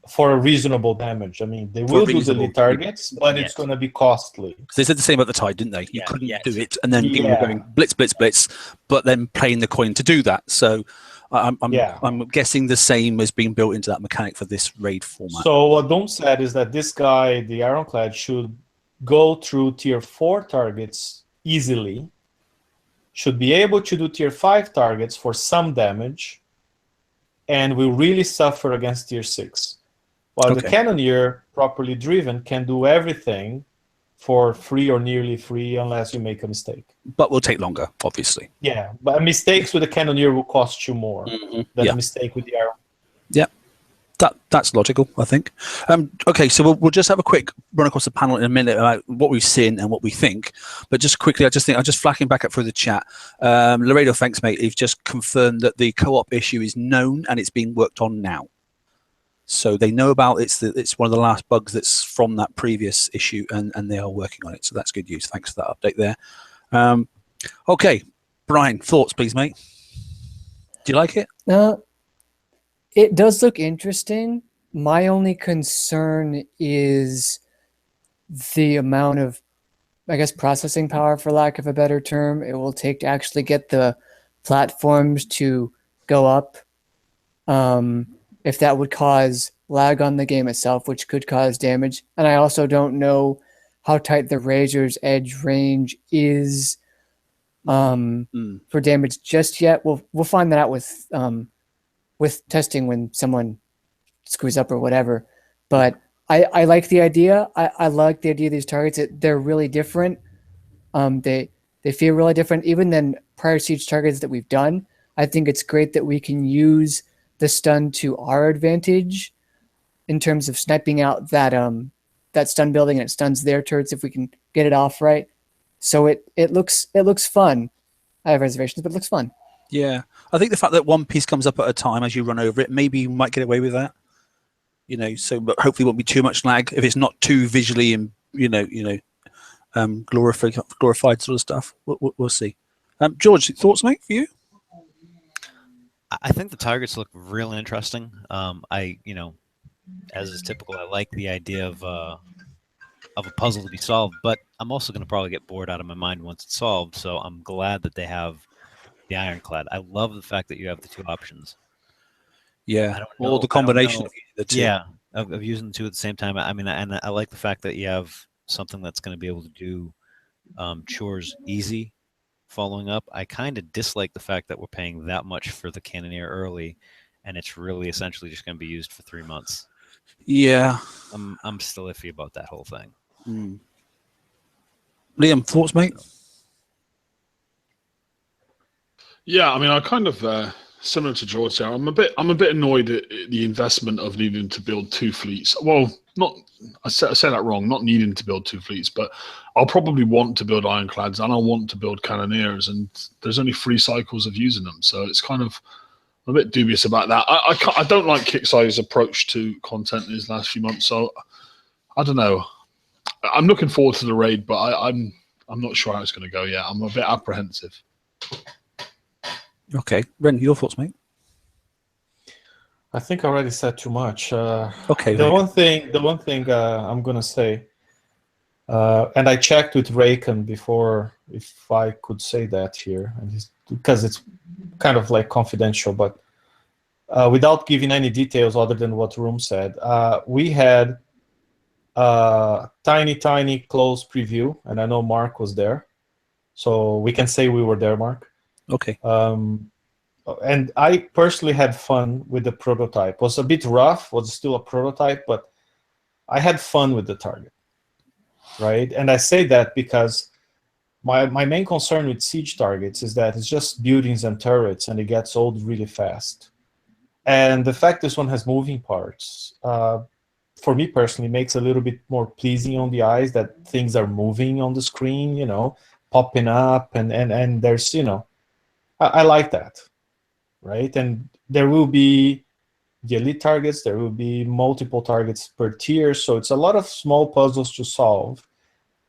Speaker 3: for a reasonable damage. I mean, they
Speaker 4: For
Speaker 3: will do
Speaker 4: reasonable,
Speaker 3: delete targets, but it's
Speaker 1: Yes.
Speaker 3: going to be costly.
Speaker 4: Because they said the same at the Tide, didn't they? You
Speaker 1: Yeah,
Speaker 4: couldn't
Speaker 1: yes.
Speaker 4: do it, and then people were
Speaker 3: Yeah.
Speaker 4: going blitz, blitz, blitz, but then playing the coin to do that. So I'm guessing the same is being built into that mechanic for this raid format.
Speaker 3: So what Doom said is that this guy, the Ironclad, should go through tier 4 targets easily, should be able to do tier 5 targets for some damage, and will really suffer against tier 6. While the
Speaker 4: Okay.
Speaker 3: Cannoneer, properly driven, can do everything for free or nearly free unless you make a mistake.
Speaker 4: But will take longer, obviously.
Speaker 3: Yeah, but mistakes with the Cannoneer will cost you more than
Speaker 4: Yeah.
Speaker 3: a mistake with the Iron.
Speaker 4: Yeah. That's logical, I think. Okay, so we'll just have a quick run across the panel in a minute about what we've seen and what we think. But just quickly, I'm just flashing back up through the chat. Laredo, thanks, mate. You've just confirmed that the co-op issue is known and it's being worked on now. So they know about it's one of the last bugs that's from that previous issue, and they are working on it. So that's good news. Thanks for that update there. Okay, Brian, thoughts, please, mate. Do you like it?
Speaker 5: It does look interesting. My only concern is the amount of, I guess, processing power, for lack of a better term, it will take to actually get the platforms to go up. If that would cause lag on the game itself, which could cause damage. And I also don't know how tight the Razor's Edge range is for damage just yet. We'll find that out with testing when someone screws up or whatever. But I like the idea. I like the idea of these targets. They're really different. They feel really different even than prior siege targets that we've done. I think it's great that we can use the stun to our advantage in terms of sniping out that stun building, and it stuns their turrets if we can get it off right. So it looks fun. I have reservations, but it looks fun.
Speaker 4: Yeah, I think the fact that one piece comes up at a time as you run over it, maybe you might get away with that. So but hopefully it won't be too much lag if it's not too visually and glorified sort of stuff. We'll see. George, thoughts, mate, for you?
Speaker 1: I think the targets look really interesting. As is typical, I like the idea of a puzzle to be solved, but I'm also going to probably get bored out of my mind once it's solved. So I'm glad that they have the Ironclad. I love the fact that you have the two options.
Speaker 4: Yeah, or the combination of the two.
Speaker 1: Yeah, of using the two at the same time. I mean, and I like the fact that you have something that's going to be able to do chores easy. Following up, I kind of dislike the fact that we're paying that much for the Cannoneer early, and it's really essentially just going to be used for 3 months.
Speaker 4: Yeah,
Speaker 1: I'm still iffy about that whole thing.
Speaker 4: Liam, thoughts, mate?
Speaker 2: Yeah, I mean, I kind of similar to George there. I'm a bit annoyed at the investment of needing to build 2 fleets. Well, I said that wrong. Not needing to build 2 fleets, but I'll probably want to build Ironclads and I'll want to build Cannoneers, and there's only 3 cycles of using them, so it's kind of I'm a bit dubious about that. I don't like Kickstarter's approach to content in these last few months, so I don't know. I'm looking forward to the raid, but I'm not sure how it's going to go yet. I'm a bit apprehensive.
Speaker 4: Okay, Ren, your thoughts, mate?
Speaker 3: I think I already said too much.
Speaker 4: Okay.
Speaker 3: The one thing I'm gonna say, and I checked with Raycon before if I could say that here, because it's kind of like confidential, but without giving any details other than what Room said, we had a tiny close preview, and I know Mark was there, so we can say we were there, Mark.
Speaker 4: Okay.
Speaker 3: And I personally had fun with the prototype. It was a bit rough, was still a prototype, but I had fun with the target, right? And I say that because my main concern with siege targets is that it's just buildings and turrets, and it gets old really fast. And the fact this one has moving parts, for me personally, makes it a little bit more pleasing on the eyes that things are moving on the screen, popping up, and there's, I like that. Right, and there will be the elite targets. There will be multiple targets per tier, so it's a lot of small puzzles to solve.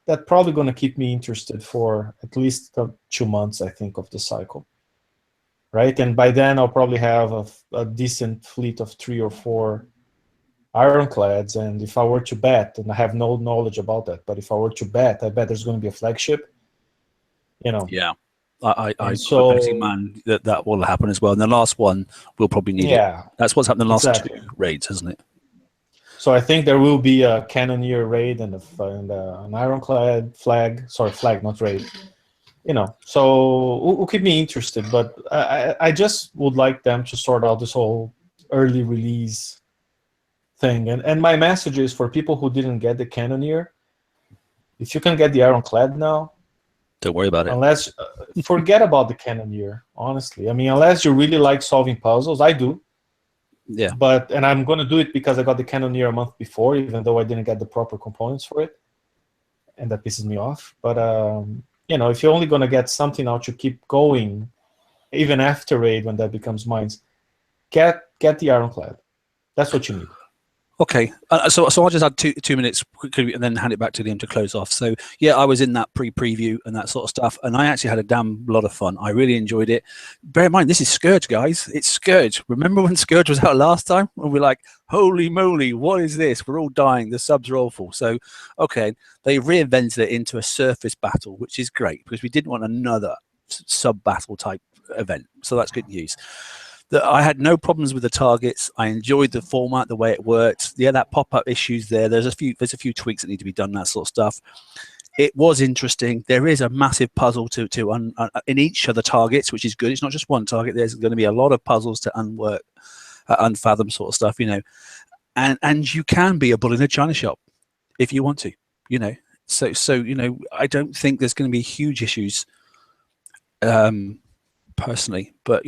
Speaker 3: That's probably going to keep me interested for at least 2 months, I think, of the cycle. Right, and by then I'll probably have a decent fleet of 3 or 4 Ironclads, and if I were to bet, and I have no knowledge about that, but if I were to bet, I bet there's going to be a flagship.
Speaker 4: Yeah. I
Speaker 3: so,
Speaker 4: betting man that will happen as well. And the last one will probably need it. That's what's happened in the last 2 raids, hasn't it?
Speaker 3: So I think there will be a Cannoneer raid and an Ironclad flag. Sorry, flag, not raid. So will keep me interested. But I just would like them to sort out this whole early release thing. And my message is for people who didn't get the Cannoneer, if you can get the Ironclad now,
Speaker 4: don't worry about it.
Speaker 3: Unless forget about the Cannoneer, honestly. I mean, unless you really like solving puzzles, I do.
Speaker 4: Yeah.
Speaker 3: And I'm going to do it because I got the Cannoneer a month before, even though I didn't get the proper components for it, and that pisses me off. But if you're only going to get something out to keep going, even after raid when that becomes mines, get the Ironclad. That's what you need.
Speaker 4: Okay, so I'll just add 2 minutes quickly and then hand it back to Liam to close off. So yeah, I was in that preview and that sort of stuff, and I actually had a damn lot of fun. I really enjoyed it. Bear in mind, this is Scourge, guys. It's Scourge. Remember when Scourge was out last time? And we're like, holy moly, what is this? We're all dying. The subs are awful. So okay, they reinvented it into a surface battle, which is great because we didn't want another sub battle type event. So that's good news. I had no problems with the targets. I enjoyed the format, the way it worked. Yeah, that pop-up issues there. There's a few tweaks that need to be done, that sort of stuff. It was interesting. There is a massive puzzle in each of the targets, which is good. It's not just one target. There's going to be a lot of puzzles to unwork, unfathom sort of stuff, And you can be a bull in a china shop if you want to, So I don't think there's going to be huge issues, personally, but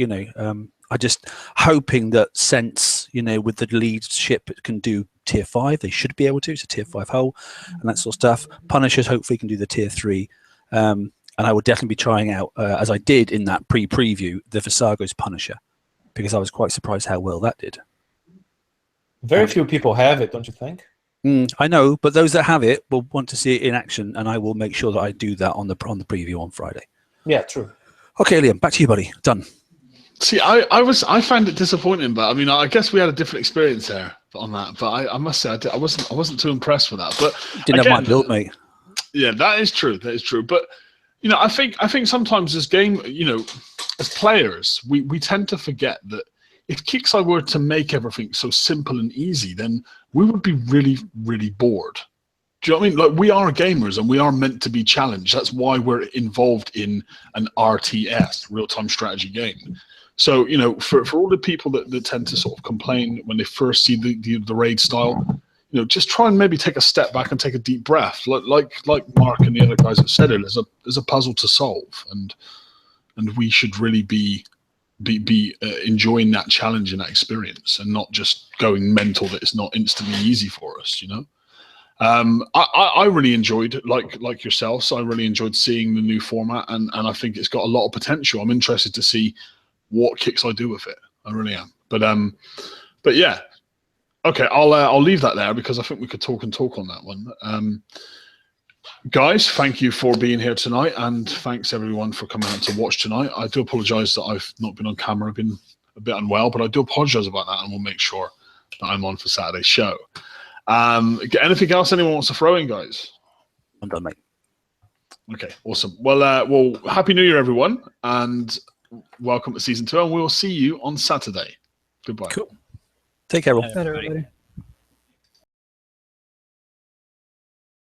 Speaker 4: I just hoping that Sense, with the lead ship can do tier 5. They should be able to. It's a tier 5 hull and that sort of stuff. Punishers hopefully can do the tier 3. And I will definitely be trying out, as I did in that preview, the Visago's Punisher, because I was quite surprised how well that did.
Speaker 3: Very few people have it, don't you think?
Speaker 4: I know, but those that have it will want to see it in action, and I will make sure that I do that on the preview on Friday.
Speaker 3: Yeah, true.
Speaker 4: Okay, Liam, back to you, buddy. Done.
Speaker 2: See, I found it disappointing, but I mean, I guess we had a different experience there on that. But I must say, I wasn't too impressed with that. But
Speaker 4: didn't have my build, mate.
Speaker 2: Yeah, that is true. That is true. But I think sometimes this game, as players, we tend to forget that if Kixeye were to make everything so simple and easy, then we would be really, really bored. Do you know what I mean? Like, we are gamers and we are meant to be challenged. That's why we're involved in an RTS, real-time strategy game. So, for all the people that tend to sort of complain when they first see the raid style, just try and maybe take a step back and take a deep breath. Like Mark and the other guys that said it, there's a puzzle to solve, and we should really be enjoying that challenge and that experience, and not just going mental that it's not instantly easy for us. I really enjoyed, like yourselves, I really enjoyed seeing the new format, and I think it's got a lot of potential. I'm interested to see what Kixeye do with it. I really am. But yeah. Okay, I'll leave that there because I think we could talk on that one. Guys, thank you for being here tonight, and thanks everyone for coming out to watch tonight. I do apologise that I've not been on camera. I've been a bit unwell, but I do apologise about that, and we'll make sure that I'm on for Saturday's show. Anything else anyone wants to throw in, guys?
Speaker 4: I'm done, mate.
Speaker 2: Okay, awesome. Well, Happy New Year, everyone, and welcome to Season 2, and we will see you on Saturday. Goodbye.
Speaker 4: Cool. Take care, all.
Speaker 5: Everybody.